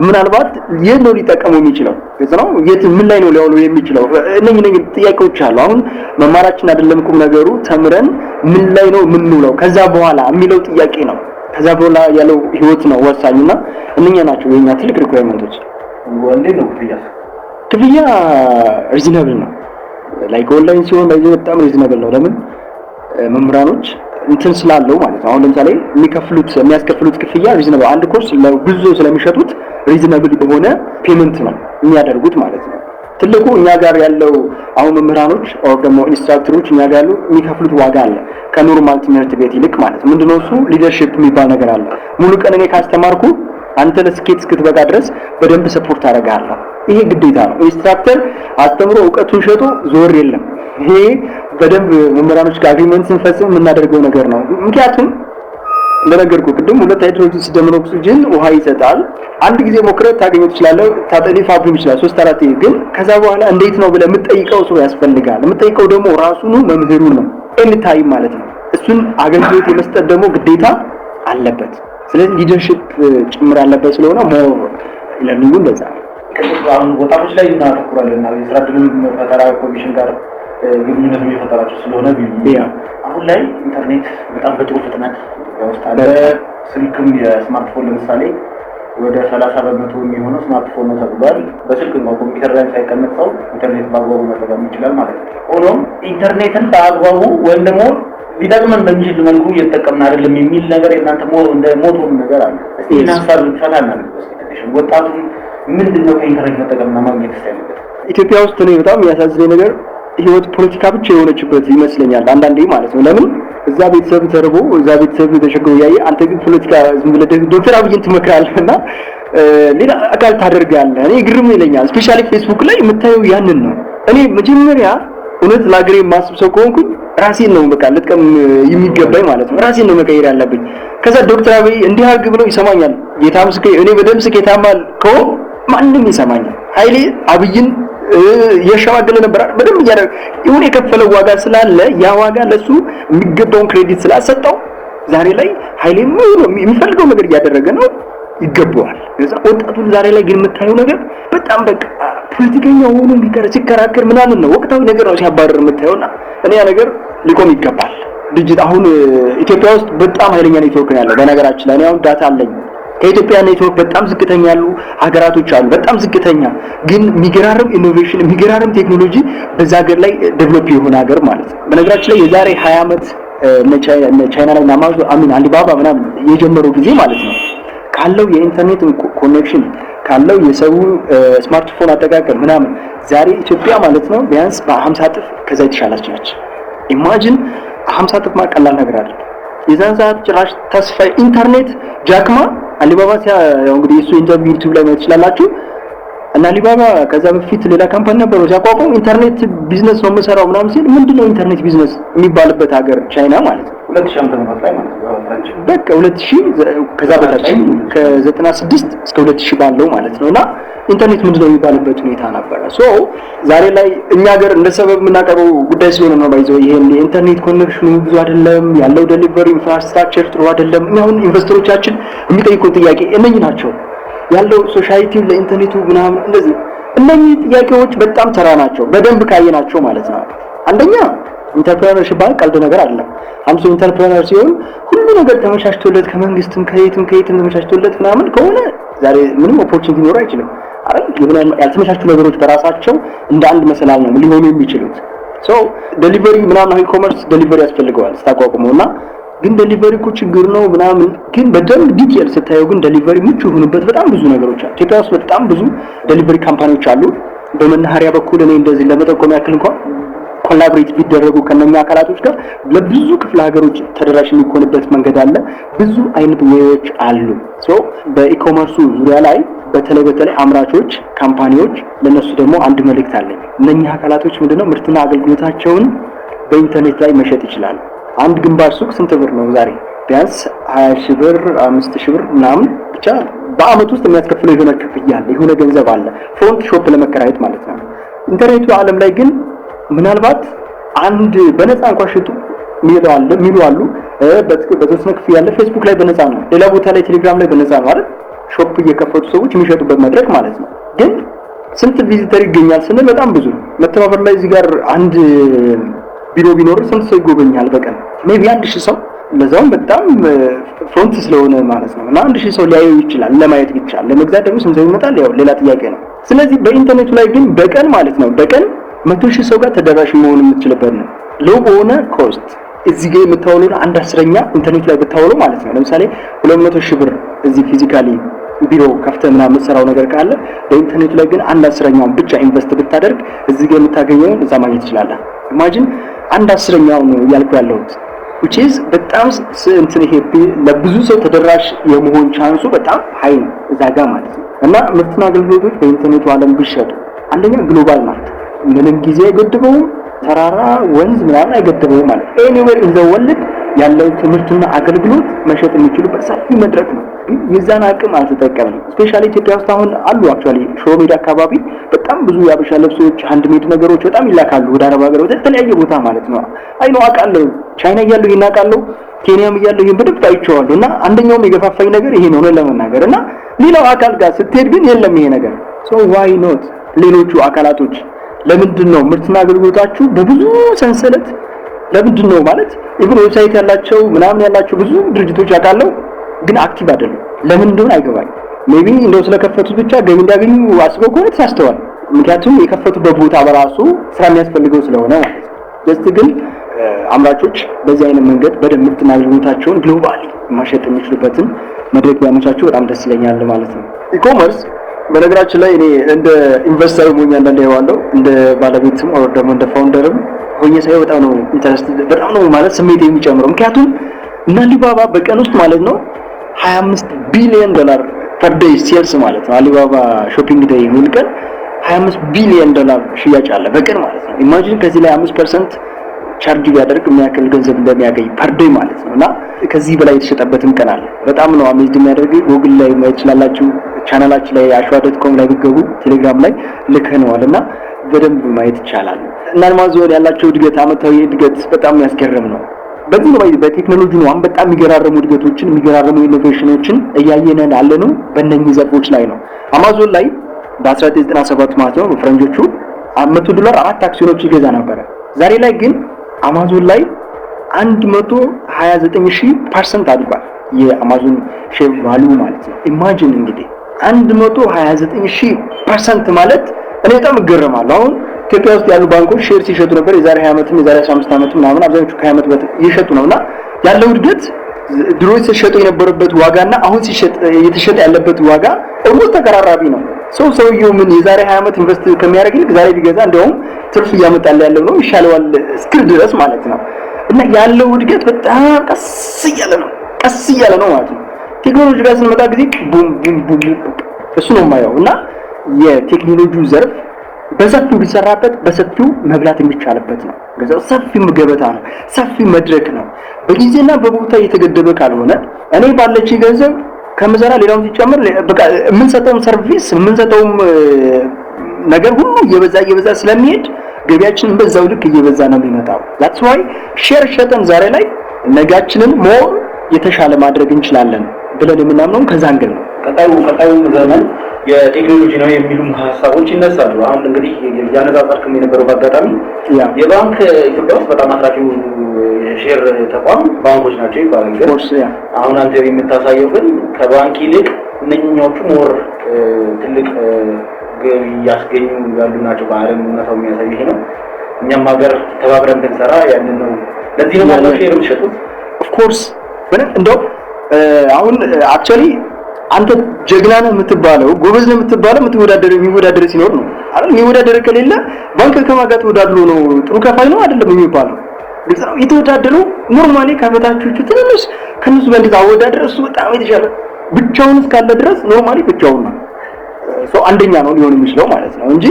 ምናልባት የት ነው ሊጠቀመው የሚችለው? ነው የት ምን ላይ ነው ሊያውለው የሚችለው? እነኚህ ጥያቄዎች አሉ። አሁን መማራችን አይደለም ቁም ነገሩ ተምረን ምን ላይ ነው የምንውለው ከዛ በኋላ የሚለው ጥያቄ ነው። ከዛ በኋላ ያለው ህይወት ነው ወሳኝና እነኛ ናቸው የኛ ትልቅ ሪኳየርመንቶች። ወንዴ ነው ክፍያ ሪዝናብል ነው። ላይክ ኦንላይን ሲሆን በጣም ሪዝናብል ነው። ለምን መምህራኖች እንትን ስላለው ማለት ነው። አሁን ለምሳሌ የሚያስከፍሉት ክፍያ ሪዝናብል አንድ ኮርስ ለብዙ ስለሚሸጡት ሪዝናብል በሆነ ፔመንት ነው የሚያደርጉት ማለት ነው። ትልቁ እኛ ጋር ያለው አሁን መምህራኖች ኦር ደግሞ ኢንስትራክተሮች እኛ ጋር ያሉ የሚከፍሉት ዋጋ አለ ከኖርማል ትምህርት ቤት ይልቅ ማለት ነው። ምንድነው እሱ? ሊደርሺፕ የሚባል ነገር አለ። ሙሉ ቀን እኔ ካስተማርኩ አንተ ለስኬት እስክትበቃ ድረስ በደንብ ሰፖርት አደርጋለሁ። ይሄ ግዴታ ነው። ኢንስትራክተር አስተምሮ እውቀቱን ሸጦ ዞር የለም። ይሄ በደንብ መምህራኖች ጋር አግሪመንት ስንፈጽም የምናደርገው ነገር ነው። ምክንያቱም እንደነገርኩ ቅድም 2 ሃይድሮጅን ሲደመር ኦክሲጅን ውሃ ይሰጣል። አንድ ጊዜ ሞክረህ ታገኘው ትችላለህ፣ ታጠሊፋብም ይችላል 3-4 ግን ከዛ በኋላ እንዴት ነው ብለህ የምትጠይቀው ሰው ያስፈልጋል። የምትጠይቀው ደግሞ ራሱኑ መምህሩን ነው ኤኒታይም ማለት ነው። እሱን አገልግሎት የመስጠት ደግሞ ግዴታ አለበት። ስለዚህ ሊደርሺፕ ጭምር ያለበት ስለሆነ ሞር ለርኒንጉ እንደዛ ነው። አሁን ወጣቶች ላይ እናተኩራለን። የስራ ዕድል ፈጠራ ኮሚሽን ጋር ግንኙነት የሚፈጠራቸው ስለሆነ አሁን ላይ ኢንተርኔት በጣም በጥሩ ፍጥነት ውስጥ አለ። ስልክም የስማርትፎን ለምሳሌ ወደ 30% የሚሆነው ስማርትፎን ነው ተብሏል። በስልክ ነው ኮምፒውተር ላይ ሳይቀመጥ ሰው ኢንተርኔት በአግባቡ መጠቀም ይችላል ማለት ነው። ሆኖም ኢንተርኔትን በአግባቡ ወይም ደግሞ ሊጠቅመን በሚችል መልኩ እየተጠቀምን አይደለም የሚል ነገር የእናንተ እንደ ሞቶም ነገር አለ። እስቲ ሀሳብ ፈታና ወጣቱ ምንድነው ከኢንተርኔት መጠቀምና ማግኘት ያለበት? ኢትዮጵያ ውስጥ ነው በጣም የሚያሳዝነኝ ነገር ህይወት ፖለቲካ ብቻ የሆነችበት ይመስለኛል አንዳንዴ ማለት ነው። ለምን እዛ ቤተሰብ ተርቦ እዛ ቤተሰብ ተሸግሮ ያየ አንተ ግን ፖለቲካ ዝም ብለህ ዶክተር አብይን ትመክራለህና ሌላ አካል ታደርጋለህ። እኔ ግርም ይለኛል። ስፔሻሊ ፌስቡክ ላይ የምታየው ያንን ነው። እኔ መጀመሪያ እውነት ለሀገሬ የማስብ ሰው ከሆንኩኝ ራሴን ነው በቃ ልጥቀም የሚገባኝ ማለት ነው። ራሴን ነው መቀየር ያለብኝ። ከዛ ዶክተር አብይ እንዲህ አድርግ ብለው ይሰማኛል። ጌታ ምስክሬ እኔ በደም ስኬታማ ከሆነ ማንም ይሰማኛል። ኃይሌ አብይን የሸዋገለ ነበር በደም ያደረገ ይሁን የከፈለው ዋጋ ስላለ ያ ዋጋ ለሱ የሚገባውን ክሬዲት ስላሰጠው ዛሬ ላይ ኃይሌ የሚፈልገው ነገር እያደረገ ነው ይገባዋል። ወጣቱን ዛሬ ላይ ግን የምታየው ነገር በጣም በቃ ፖለቲከኛ ሆኖ ሲከራከር ምናምን ነው። ወቅታዊ ነገር ነው ሲያባረር የምታየውና እኔ ያ ነገር ሊቆም ይገባል። ድርጅት አሁን ኢትዮጵያ ውስጥ በጣም ኃይለኛ ኔትወርክ ነው ያለው። በነገራችን ላይ አሁን ዳታ አለኝ ከኢትዮጵያ ኔትወርክ በጣም ዝቅተኛ ያሉ ሀገራቶች አሉ። በጣም ዝቅተኛ ግን የሚገራርም ኢኖቬሽን የሚገራርም ቴክኖሎጂ በዛ ሀገር ላይ ዴቨሎፕ የሆነ ሀገር ማለት ነው። በነገራችን ላይ የዛሬ 20 ዓመት ቻይና ላይ አማዞን አሊባባ ምናምን የጀመረው ጊዜ ማለት ነው ካለው የኢንተርኔት ኮኔክሽን ካለው የሰው ስማርትፎን አጠቃቀም ምናምን ዛሬ ኢትዮጵያ ማለት ነው ቢያንስ በ50 እጥፍ ከዛ የተሻለች ነች። ኢማጂን 50 እጥፍ ቀላል ነገር አይደለም። የዛን ሰዓት ጭራሽ ተስፋ ኢንተርኔት ጃክማ አሊባባ ያው እንግዲህ እሱ ኢንተርቪው ዩቲዩብ ላይ ማየት ትችላላችሁ። እና አሊባባ ከዛ በፊት ሌላ ካምፓኒ ነበረው ሲያቋቁም ኢንተርኔት ቢዝነስ ነው የምሰራው ምናምን ሲል ምንድነው ኢንተርኔት ቢዝነስ የሚባልበት ሀገር ቻይና ማለት ነው 2000 ዓመተ ምህረት ላይ ማለት ነው በቃ 2000 ከዛ በታች ከ96 እስከ 2000 ባለው ማለት ነውና ኢንተርኔት ምንድነው የሚባልበት ሁኔታ ነበር። ሶ ዛሬ ላይ እኛ ሀገር እንደ ሰበብ የምናቀርበው ጉዳይ ስለሆነ ነው ባይዘው ይሄ ኢንተርኔት ኮኔክሽኑ ብዙ አይደለም ያለው ዴሊቨሪ ኢንፍራስትራክቸር ጥሩ አይደለም። አሁን ኢንቨስተሮቻችን የሚጠይቁን ጥያቄ እነኚህ ናቸው ያለው ሶሳይቲ ለኢንተርኔቱ ምናምን እንደዚህ እነኚህ ጥያቄዎች በጣም ተራ ናቸው በደንብ ካየናቸው ማለት ነው። አንደኛ ኢንተርፕረነርሺፕ ባል ቀልድ ነገር አይደለም። አንዱ ኢንተርፕረነር ሲሆን ሁሉ ነገር ተመቻችቶለት ከመንግስትም ከየትም ተመቻችቶለት ምናምን ከሆነ ዛሬ ምንም ኦፖርቹኒቲ ሊኖር አይችልም አይደል? የሆነ ያልተመቻቹ ነገሮች በራሳቸው እንደ አንድ መሰላል ነው ሊሆኑ የሚችሉት። ሶ ዴሊቨሪ ምናምን ኢኮመርስ ዴሊቨሪ ያስፈልገዋል ስታቋቁመውና ግን ዴሊቨሪ እኮ ችግር ነው ምናምን ግን በደንብ ዲቴል ስታየው ግን ዴሊቨሪ ምቹ የሆኑበት በጣም ብዙ ነገሮች አሉ። ኢትዮጵያ ውስጥ በጣም ብዙ ዴሊቨሪ ካምፓኒዎች አሉ። በመናኸሪያ በኩል እኔ እንደዚህ ለመጠቆም ያክል እንኳን ኮላቦሬት ቢደረጉ ከነኛ አካላቶች ጋር ለብዙ ክፍለ ሀገሮች ተደራሽ የሚሆንበት መንገድ አለ። ብዙ አይነት ወይዎች አሉ። ሶ በኢኮመርሱ ዙሪያ ላይ በተለይ አምራቾች ካምፓኒዎች ለነሱ ደግሞ አንድ መልእክት አለኝ። እነኛ አካላቶች ምንድነው ምርትና አገልግሎታቸውን በኢንተርኔት ላይ መሸጥ ይችላሉ። አንድ ግንባር ሱቅ ስንት ብር ነው ዛሬ? ቢያንስ 20,000 ብር 5,000 ብር ምናምን ብቻ በአመት ውስጥ የሚያስከፍለው የሆነ ክፍያ አለ፣ የሆነ ገንዘብ አለ ፍሮንት ሾፕ ለመከራየት ማለት ነው። ኢንተርኔቱ ዓለም ላይ ግን ምናልባት አንድ በነፃ እንኳን ሽጡ የሚሉ አሉ። በተወሰነ ክፍያ ያለ ፌስቡክ ላይ በነፃ ነው፣ ሌላ ቦታ ላይ ቴሌግራም ላይ በነፃ ነው አይደል? ሾፕ እየከፈቱ ሰዎች የሚሸጡበት መድረክ ማለት ነው። ግን ስንት ቪዚተር ይገኛል ስንል በጣም ብዙ መተባበር ላይ እዚህ ጋር አንድ ቢሮ ቢኖር ስንት ሰው ይጎበኛል በቀን? ሜቢ 1000 ሰው ለዛውም በጣም ፍሮንት ስለሆነ ማለት ነው። እና 1000 ሰው ሊያየው ይችላል ለማየት ብቻ። ለመግዛት ደግሞ ስንት ሰው ይመጣል? ያው ሌላ ጥያቄ ነው። ስለዚህ በኢንተርኔቱ ላይ ግን በቀን ማለት ነው በቀን 100,000 ሰው ጋር ተደራሽ መሆን የምትችልበት ነው። ሎው በሆነ ኮስት እዚህ ጋር የምታውለው 1/10ኛ ኢንተርኔት ላይ ብታውለው ማለት ነው። ለምሳሌ 200,000 ብር እዚህ ፊዚካሊ ቢሮ ከፍተህ ምናምን የምትሰራው ነገር ካለ በኢንተርኔት ላይ ግን 1/10ኛውን ብቻ ኢንቨስት ብታደርግ እዚህ ጋር የምታገኘውን እዛ ማግኘት ትችላለህ። ኢማጂን 1/10ኛውን ነው ያልኩ ያለሁት which is በጣም እንትን ይሄ ለብዙ ሰው ተደራሽ የመሆን ቻንሱ በጣም ሃይ ነው እዛ ጋር ማለት ነው። እና ምርትና አገልግሎቶች በኢንተርኔቱ ዓለም ቢሸጡ አንደኛ ግሎባል ማለት ምንም ጊዜ አይገድበውም፣ ተራራ ወንዝ ምናምን አይገድበውም ማለት anywhere in the world ያለው ትምህርትና አገልግሎት መሸጥ የሚችሉበት ሰፊ መድረክ ነው። የዛን አቅም አልተጠቀምንም። ስፔሻሊ ኢትዮጵያ ውስጥ አሁን አሉ አክቹአሊ ሾው ሜዳ አካባቢ በጣም ብዙ ያበሻ ልብሶች ሃንድ ሜድ ነገሮች በጣም ይላካሉ ወደ አረብ ሀገር ወደ ተለያየ ቦታ ማለት ነው። አይ ነው አውቃለሁ፣ ቻይና እያለሁ ይሄን አውቃለሁ፣ ኬንያም እያለሁ ይሄን በደንብ አይቼዋለሁ። እና አንደኛውም የገፋፋኝ ነገር ይሄ ነው ለመናገር እና ሌላው አካል ጋር ስትሄድ ግን የለም ይሄ ነገር። ሶ ዋይ ኖት ሌሎቹ አካላቶች ለምንድን ነው ምርትና አገልግሎታችሁ በብዙ ሰንሰለት ለምንድን ነው ማለት ኢቭን ዌብሳይት ያላቸው ምናምን ያላቸው ብዙ ድርጅቶች አውቃለሁ ግን አክቲቭ አይደሉም። ለምን እንደሆነ አይገባኝ። ሜቢ እንደው ስለከፈቱት ብቻ ገቢ እንዲያገኙ አስበው ከሆነ ተሳስተዋል። ምክንያቱም የከፈቱበት ቦታ በራሱ ስራ የሚያስፈልገው ስለሆነ ማለት ነው። ጀስት ግን አምራቾች በዚህ አይነት መንገድ በደንብ ምርትና አገልግሎታቸውን ግሎባሊ ማሸጥ የሚችሉበትን መድረክ ቢያመቻቸው በጣም ደስ ይለኛል ማለት ነው። ኢኮመርስ በነገራችን ላይ እኔ እንደ ኢንቨስተር ሆኜ አንዳንዴ ያዋለው እንደ ባለቤትም ወር ደግሞ እንደ ፋውንደርም ሆኜ ሳይሆን በጣም ነው ኢንተረስትድ በጣም ነው ማለት ስሜት የሚጨምረው። ምክንያቱም እና አሊባባ በቀን ውስጥ ማለት ነው 25 ቢሊዮን ዶላር ፐር ዴይ ሴልስ ማለት ነው። አሊባባ ሾፒንግ ዴይ የሚል ቀን 25 ቢሊዮን ዶላር ሽያጭ አለ በቀን ማለት ነው። ኢማጂን ከዚህ ላይ 5% ቻርጅ ቢያደርግ የሚያክል ገንዘብ እንደሚያገኝ ፐር ዴይ ማለት ነው። እና ከዚህ በላይ የተሸጠበትም ቀን አለ። በጣም ነው አሜዝድ የሚያደርገው። ጉግል ላይ ማየት ይችላልላችሁ፣ ቻናላችን ላይ ashwa.com ላይ ብትገቡ ቴሌግራም ላይ ልከነዋልና በደንብ ማየት ይቻላል። እና አማዞን ያላቸው እድገት አመታዊ እድገት በጣም ያስገርም ነው። በዚህ ነው በቴክኖሎጂ ነው አሁን በጣም የሚገራረሙ እድገቶችን የሚገራረሙ ኢኖቬሽኖችን እያየነን ያለነው በእነኚህ ዘርፎች ላይ ነው። አማዞን ላይ በ1997 ማለት ነው በፈረንጆቹ $100 4 አክሲዮኖች ይገዛ ነበር። ዛሬ ላይ ግን አማዞን ላይ 129,000% አድጓል የአማዞን ሼር ቫልዩ ማለት ነው። ኢማጂን እንግዲህ 129,000% ማለት እኔ በጣም እገረማለሁ። አሁን ኢትዮጵያ ውስጥ ያሉ ባንኮች ሼር ሲሸጡ ነበር የዛሬ 20 ዓመትም የዛሬ 15 ዓመትም ምናምን አብዛኞቹ ከ20 ዓመት በፊት እየሸጡ ነውና ያለው እድገት ድሮ ሲሸጡ የነበረበት ዋጋና አሁን ሲሸጥ እየተሸጠ ያለበት ዋጋ ኦልሞስት ተቀራራቢ ነው። ሰውየው ምን የዛሬ 20 ዓመት ኢንቨስት ከሚያደርግ ይልቅ ዛሬ ቢገዛ እንደውም ትርፍ እያመጣለ ያለው ነው ይሻለዋል እስክር ድረስ ማለት ነው። እና ያለው እድገት በጣም ቀስ እያለ ነው ማለት ነው። ቴክኖሎጂ ጋር ስንመጣ ጊዜ ቡም ቡም ቡም እሱ ነው የማየው እና የቴክኖሎጂው ዘርፍ በሰፊው ቢሰራበት በሰፊው መብላት የሚቻልበት ነው። ገንዘብ ሰፊ ገበታ ነው፣ ሰፊ መድረክ ነው። በጊዜና በቦታ እየተገደበ ካልሆነ እኔ ባለችኝ ገንዘብ ከመሰራ ሌላውን ሲጨምር በቃ የምንሰጠውም ሰርቪስ የምንሰጠውም ነገር ሁሉ እየበዛ ስለሚሄድ ገቢያችንን በዛው ልክ እየበዛ ነው የሚመጣው። that's why ሼር ሸጠን ዛሬ ላይ ነጋችንን ሞር የተሻለ ማድረግ እንችላለን ብለን የምናምነው ከዛ አንግል ነው። ቀጣዩ ዘመን የቴክኖሎጂ ነው የሚሉ ሀሳቦች ይነሳሉ። አሁን እንግዲህ ያነጋገርኩም የነበረው በአጋጣሚ የባንክ ኢትዮጵያ ውስጥ በጣም አትራፊው ሼር ተቋም ባንኮች ናቸው ይባላል። ግን አሁን አንተ የምታሳየው ግን ከባንክ ይልቅ እነኛዎቹ ሞር ትልቅ ገቢ ያስገኙ ያሉ ናቸው። በአለም እውነታው የሚያሳይ ይሄ ነው። እኛም ሀገር ተባብረን ብንሰራ ያንን ነው። ለዚህ ነው ማለት ሼር የሚሸጡት ኦፍ ኮርስ እንደው አሁን አክቹአሊ አንተ ጀግና ነህ የምትባለው ጎበዝ ነህ የምትባለው የሚወዳደር ሲኖር ነው አይደል? የሚወዳደር ከሌለ ባንክ ከማጋጥ ተወዳድሮ ነው ጥሩ ከፋይ ነው አይደለም የሚባለው። ግልጽ ነው። የተወዳደሩ ኖርማሊ ከበታቾቹ ትንሽ ከነሱ በእንደዛ አወዳደር እሱ በጣም የተሻለ ብቻውን እስካለ ድረስ ኖርማሊ ብቻውን ነው አንደኛ ነው ሊሆን የሚችለው ማለት ነው እንጂ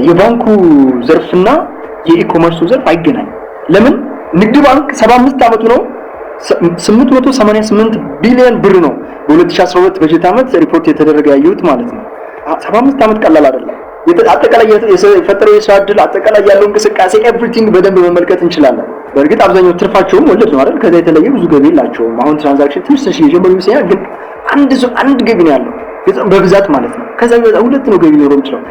የባንኩ ዘርፍና የኢኮመርሱ ዘርፍ አይገናኝም። ለምን? ንግድ ባንክ 75 ዓመቱ ነው 888 ቢሊዮን ብር ነው በ2012 በጀት ዓመት ሪፖርት የተደረገ ያዩት ማለት ነው። 75 ዓመት ቀላል አይደለም። አጠቃላይ የፈጠረው የስራ ዕድል አጠቃላይ ያለው እንቅስቃሴ ኤቭሪቲንግ በደንብ መመልከት እንችላለን። በእርግጥ አብዛኛው ትርፋቸውም ወለድ ነው አይደል? ከዛ የተለየ ብዙ ገቢ የላቸውም። አሁን ትራንዛክሽን ትንሽ የጀመሩ ይመስላል፣ ግን አንድ ገቢ ነው ያለው በብዛት ማለት ነው። ከዛ በዛ ሁለት ነው ገቢ ሊኖረው ይችላል።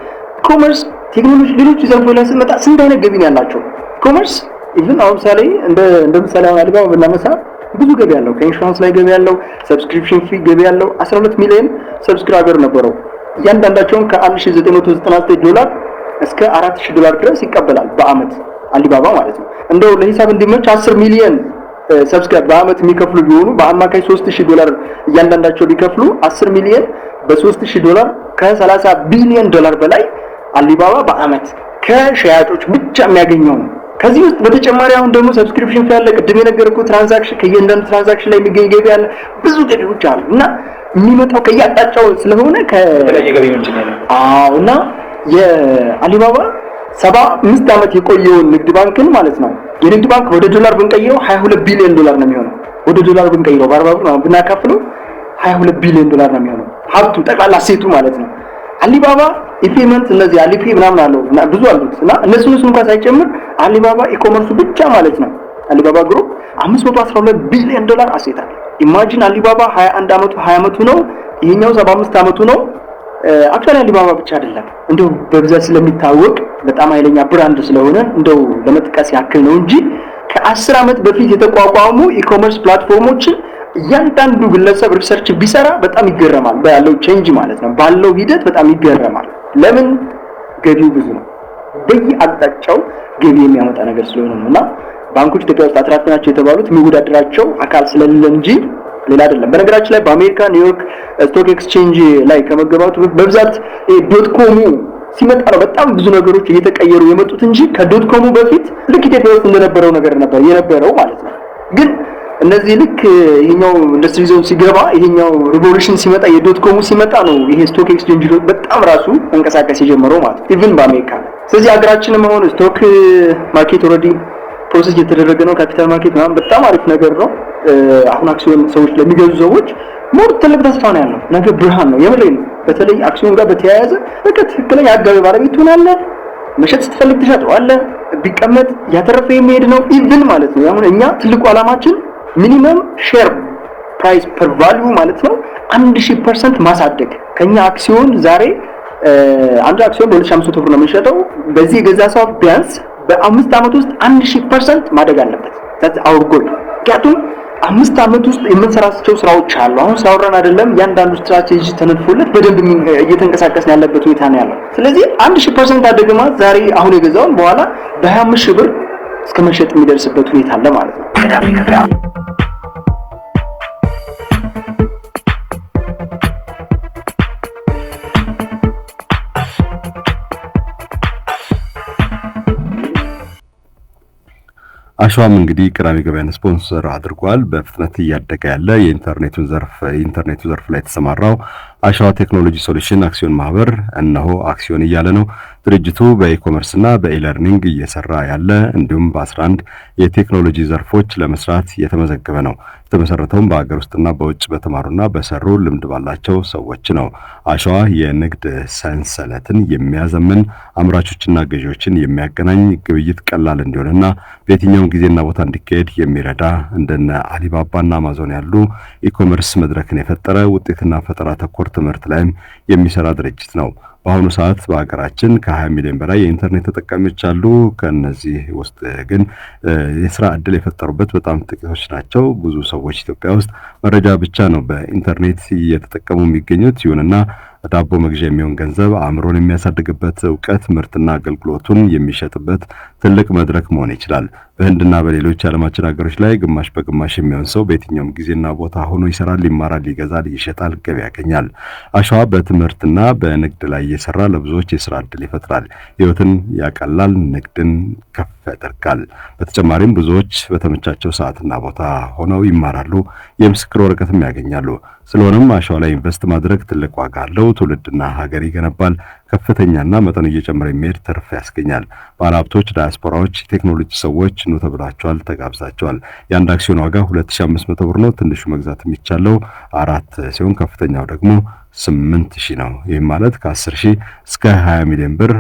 ኮመርስ፣ ቴክኖሎጂ፣ ሌሎች ዘርፎች ላይ ስንመጣ ስንት አይነት ገቢ ነው ያላቸው? ኮመርስ ኢቭን አሁን ምሳሌ እንደ ምሳሌ አሁን አልባባ ብናነሳ ብዙ ገቢ ያለው ከኢንሹራንስ ላይ ገቢ ያለው ሰብስክሪፕሽን ፊ ገቢ ያለው 12 ሚሊዮን ሰብስክራይበር ነበረው። እያንዳንዳቸውን $1999 እስከ $4000 ድረስ ይቀበላል በአመት አሊባባ ማለት ነው። እንደው ለሂሳብ እንዲመች 10 ሚሊዮን ሰብስክራይብ በአመት የሚከፍሉ ቢሆኑ በአማካይ $3000 እያንዳንዳቸው ቢከፍሉ 10 ሚሊዮን በ$3000 ከ30 ቢሊዮን ዶላር በላይ አሊባባ በአመት ከሸያጮች ብቻ የሚያገኘው ነው። ከዚህ ውስጥ በተጨማሪ አሁን ደግሞ ሰብስክሪፕሽን ፊ ያለ ቅድም የነገርኩት ትራንዛክሽን ከየእንደን ትራንዛክሽን ላይ የሚገኝ ገቢ ያለ ብዙ ገቢዎች አሉ እና የሚመጣው ከያጣጫው ስለሆነ ገቢ ምንጭ ነው። እና የአሊባባ 75 ዓመት የቆየውን ንግድ ባንክን ማለት ነው የንግድ ባንክ ወደ ዶላር ብንቀይረው $22 ቢሊዮን ነው የሚሆነው። ወደ ዶላር ብንቀይረው በ40 ብር ብናካፍለው $22 ቢሊዮን ነው የሚሆነው ሀብቱ ጠቅላላ ሴቱ ማለት ነው። አሊባባ ኢፔመንት እነዚህ አሊፔ ምናምን አለው እና ብዙ አሉት እና እነሱን እንኳን ሳይጨምር አሊባባ ኢኮመርሱ ብቻ ማለት ነው አሊባባ ግሩፕ $512 ቢሊዮን አሴት አለ። ኢማጂን አሊባባ 20 ዓመቱ ነው፣ ይሄኛው 75 ዓመቱ ነው። አክቹአሊ አሊባባ ብቻ አይደለም እንደው በብዛት ስለሚታወቅ በጣም ኃይለኛ ብራንድ ስለሆነ እንደው ለመጥቀስ ያክል ነው እንጂ ከ10 ዓመት በፊት የተቋቋሙ ኢኮመርስ ፕላትፎርሞችን እያንዳንዱ ግለሰብ ሪሰርች ቢሰራ በጣም ይገረማል። ባለው ቼንጅ ማለት ነው ባለው ሂደት በጣም ይገረማል። ለምን? ገቢው ብዙ ነው። በየአቅጣጫው ገቢ የሚያመጣ ነገር ስለሆነ ነውና ባንኮች ኢትዮጵያ ውስጥ አትራፊ ናቸው የተባሉት የሚወዳደራቸው አካል ስለሌለ እንጂ ሌላ አይደለም። በነገራችን ላይ በአሜሪካ ኒውዮርክ ስቶክ ኤክስቼንጅ ላይ ከመገባቱ በብዛት ዶትኮሙ ሲመጣ ነው በጣም ብዙ ነገሮች እየተቀየሩ የመጡት እንጂ ከዶትኮሙ በፊት ልክ ኢትዮጵያ ውስጥ እንደነበረው ነገር ነበር የነበረው ማለት ነው። ግን እነዚህ ልክ ይሄኛው ኢንዱስትሪ ዞን ሲገባ ይሄኛው ሪቮሉሽን ሲመጣ የዶትኮሙ ሲመጣ ነው ይሄ ስቶክ ኤክስቼንጅ በጣም ራሱ መንቀሳቀስ የጀመረው ማለት ነው ኢቭን በአሜሪካ። ስለዚህ ሀገራችንም አሁን ስቶክ ማርኬት ኦልሬዲ ፕሮሰስ እየተደረገ ነው። ካፒታል ማርኬት ምናምን በጣም አሪፍ ነገር ነው። አሁን አክሲዮን ሰዎች ለሚገዙ ሰዎች ሞር ትልቅ ተስፋ ነው ያለው። ነገ ብርሃን ነው የምሬን። በተለይ አክሲዮን ጋር በተያያዘ በቃ ትክክለኛ አጋቢ ባለቤት ትሆናለህ። መሸጥ ስትፈልግ ትሸጠዋለህ። ቢቀመጥ ያተረፈ የሚሄድ ነው ኢቭን ማለት ነው። አሁን እኛ ትልቁ ዓላማችን ሚኒመም ሼር ፕራይስ ፐር ቫልዩ ማለት ነው 1000% ማሳደግ። ከኛ አክሲዮን ዛሬ አንድ አክሲዮን በ2500 ብር ነው የሚሸጠው። በዚህ የገዛ ሰው ቢያንስ በ5 ዓመት ውስጥ 1000% ማደግ አለበት። that's our goal። ምክንያቱም 5 ዓመት ውስጥ የምንሰራቸው ስራዎች አሉ። አሁን ስራውራን አይደለም ያንዳንዱ ስትራቴጂ ተነድፎለት በደንብ እየተንቀሳቀስን ያለበት ሁኔታ ነው ያለው። ስለዚህ 1000% አደገማ ዛሬ አሁን የገዛውን በኋላ በ25,000 ብር እስከ መሸጥ የሚደርስበት ሁኔታ አለ ማለት ነው። ቀዳሚ ገበያ አሸዋም እንግዲህ ቅዳሜ ገበያን ስፖንሰር አድርጓል። በፍጥነት እያደገ ያለ የኢንተርኔቱ ዘርፍ ላይ የተሰማራው አሸዋ ቴክኖሎጂ ሶሉሽን አክሲዮን ማህበር እነሆ አክሲዮን እያለ ነው። ድርጅቱ በኢኮመርስና በኢለርኒንግ እየሰራ ያለ እንዲሁም በ11 የቴክኖሎጂ ዘርፎች ለመስራት የተመዘገበ ነው። የተመሰረተውም በሀገር ውስጥና በውጭ በተማሩና በሰሩ ልምድ ባላቸው ሰዎች ነው። አሸዋ የንግድ ሰንሰለትን የሚያዘምን፣ አምራቾችና ገዢዎችን የሚያገናኝ፣ ግብይት ቀላል እንዲሆንና በየትኛውም ጊዜና ቦታ እንዲካሄድ የሚረዳ እንደነ አሊባባና አማዞን ያሉ ኢኮመርስ መድረክን የፈጠረ ውጤትና ፈጠራ ተኮር ትምህርት ላይም የሚሰራ ድርጅት ነው። በአሁኑ ሰዓት በሀገራችን ከ20 ሚሊዮን በላይ የኢንተርኔት ተጠቃሚዎች አሉ። ከነዚህ ውስጥ ግን የስራ እድል የፈጠሩበት በጣም ጥቂቶች ናቸው። ብዙ ሰዎች ኢትዮጵያ ውስጥ መረጃ ብቻ ነው በኢንተርኔት እየተጠቀሙ የሚገኙት። ይሁንና ዳቦ መግዣ የሚሆን ገንዘብ፣ አእምሮን የሚያሳድግበት እውቀት፣ ምርትና አገልግሎቱን የሚሸጥበት ትልቅ መድረክ መሆን ይችላል። በህንድና በሌሎች የዓለማችን ሀገሮች ላይ ግማሽ በግማሽ የሚሆን ሰው በየትኛውም ጊዜና ቦታ ሆኖ ይሰራል፣ ይማራል፣ ይገዛል፣ ይሸጣል፣ ገቢ ያገኛል። አሸዋ በትምህርትና በንግድ ላይ እየሰራ ለብዙዎች የስራ እድል ይፈጥራል፣ ህይወትን ያቀላል፣ ንግድን ከፍ ያደርጋል። በተጨማሪም ብዙዎች በተመቻቸው ሰዓትና ቦታ ሆነው ይማራሉ፣ የምስክር ወረቀትም ያገኛሉ። ስለሆነም አሸዋ ላይ ኢንቨስት ማድረግ ትልቅ ዋጋ አለው። ትውልድና ሀገር ይገነባል። ከፍተኛና መጠኑ እየጨመረ የሚሄድ ትርፍ ያስገኛል። ባለሀብቶች፣ ዳያስፖራዎች፣ ቴክኖሎጂ ሰዎች ኑ ተብላችኋል፣ ተጋብዛችኋል። የአንድ አክሲዮን ዋጋ 2500 ብር ነው። ትንሹ መግዛት የሚቻለው 4 ሲሆን ከፍተኛው ደግሞ 8,000 ነው። ይህም ማለት ከ10,000 እስከ 20 ሚሊዮን ብር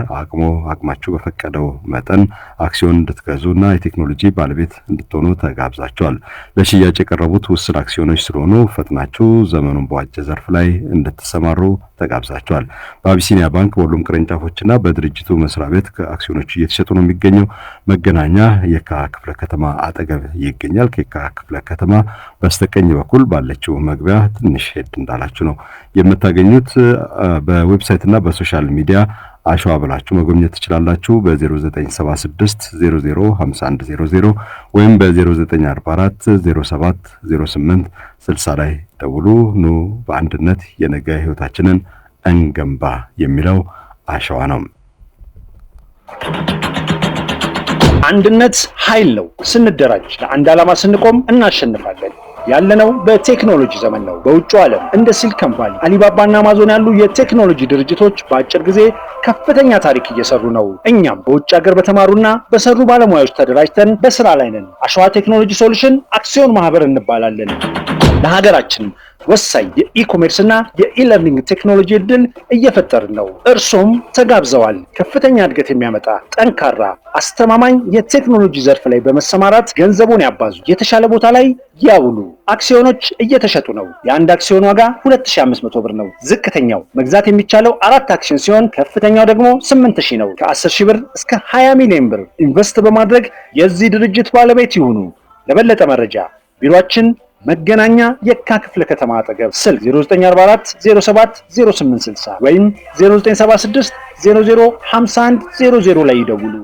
አቅማችሁ በፈቀደው መጠን አክሲዮን እንድትገዙና የቴክኖሎጂ ባለቤት እንድትሆኑ ተጋብዛችኋል። ለሽያጭ የቀረቡት ውስን አክሲዮኖች ስለሆኑ ፈጥናችሁ ዘመኑን በዋጀ ዘርፍ ላይ እንድትሰማሩ ተጋብዛችኋል። በአቢሲኒያ ባንክ በሁሉም ቅርንጫፎችና በድርጅቱ መስሪያ ቤት አክሲዮኖች እየተሸጡ ነው የሚገኘው። መገናኛ የካ ክፍለ ከተማ አጠገብ ይገኛል። ከየካ ክፍለ ከተማ በስተቀኝ በኩል ባለችው መግቢያ ትንሽ ሄድ እንዳላችሁ ነው የምታገኙት። በዌብሳይትና በሶሻል ሚዲያ አሸዋ ብላችሁ መጎብኘት ትችላላችሁ። በ0976 005100 ወይም በ0944 07 08 60 ላይ ደውሉ። ኑ በአንድነት የነገ ህይወታችንን እንገንባ የሚለው አሸዋ ነው። አንድነት ኃይል ነው። ስንደራጅ ለአንድ ዓላማ ስንቆም እናሸንፋለን። ያለነው በቴክኖሎጂ ዘመን ነው። በውጭው ዓለም እንደ ሲሊኮን ቫሊ፣ አሊባባና አማዞን ያሉ የቴክኖሎጂ ድርጅቶች በአጭር ጊዜ ከፍተኛ ታሪክ እየሰሩ ነው። እኛም በውጭ ሀገር በተማሩና በሰሩ ባለሙያዎች ተደራጅተን በስራ ላይ ነን። አሸዋ ቴክኖሎጂ ሶሉሽን አክሲዮን ማህበር እንባላለን። ለሀገራችን ወሳኝ የኢኮሜርስ እና የኢለርኒንግ ቴክኖሎጂ እድል እየፈጠርን ነው። እርሶም ተጋብዘዋል። ከፍተኛ እድገት የሚያመጣ ጠንካራ፣ አስተማማኝ የቴክኖሎጂ ዘርፍ ላይ በመሰማራት ገንዘቡን ያባዙ፣ የተሻለ ቦታ ላይ ያውሉ። አክሲዮኖች እየተሸጡ ነው። የአንድ አክሲዮን ዋጋ 2500 ብር ነው። ዝቅተኛው መግዛት የሚቻለው 4 አክሲዮን ሲሆን ከፍተኛው ደግሞ 8000 ነው። ከ10,000 ብር እስከ 20 ሚሊዮን ብር ኢንቨስት በማድረግ የዚህ ድርጅት ባለቤት ይሁኑ። ለበለጠ መረጃ ቢሮአችን መገናኛ የካ ክፍለ ከተማ አጠገብ፣ ስልክ 0944 07 0860 ወይም 0976 005100 ላይ ይደውሉ።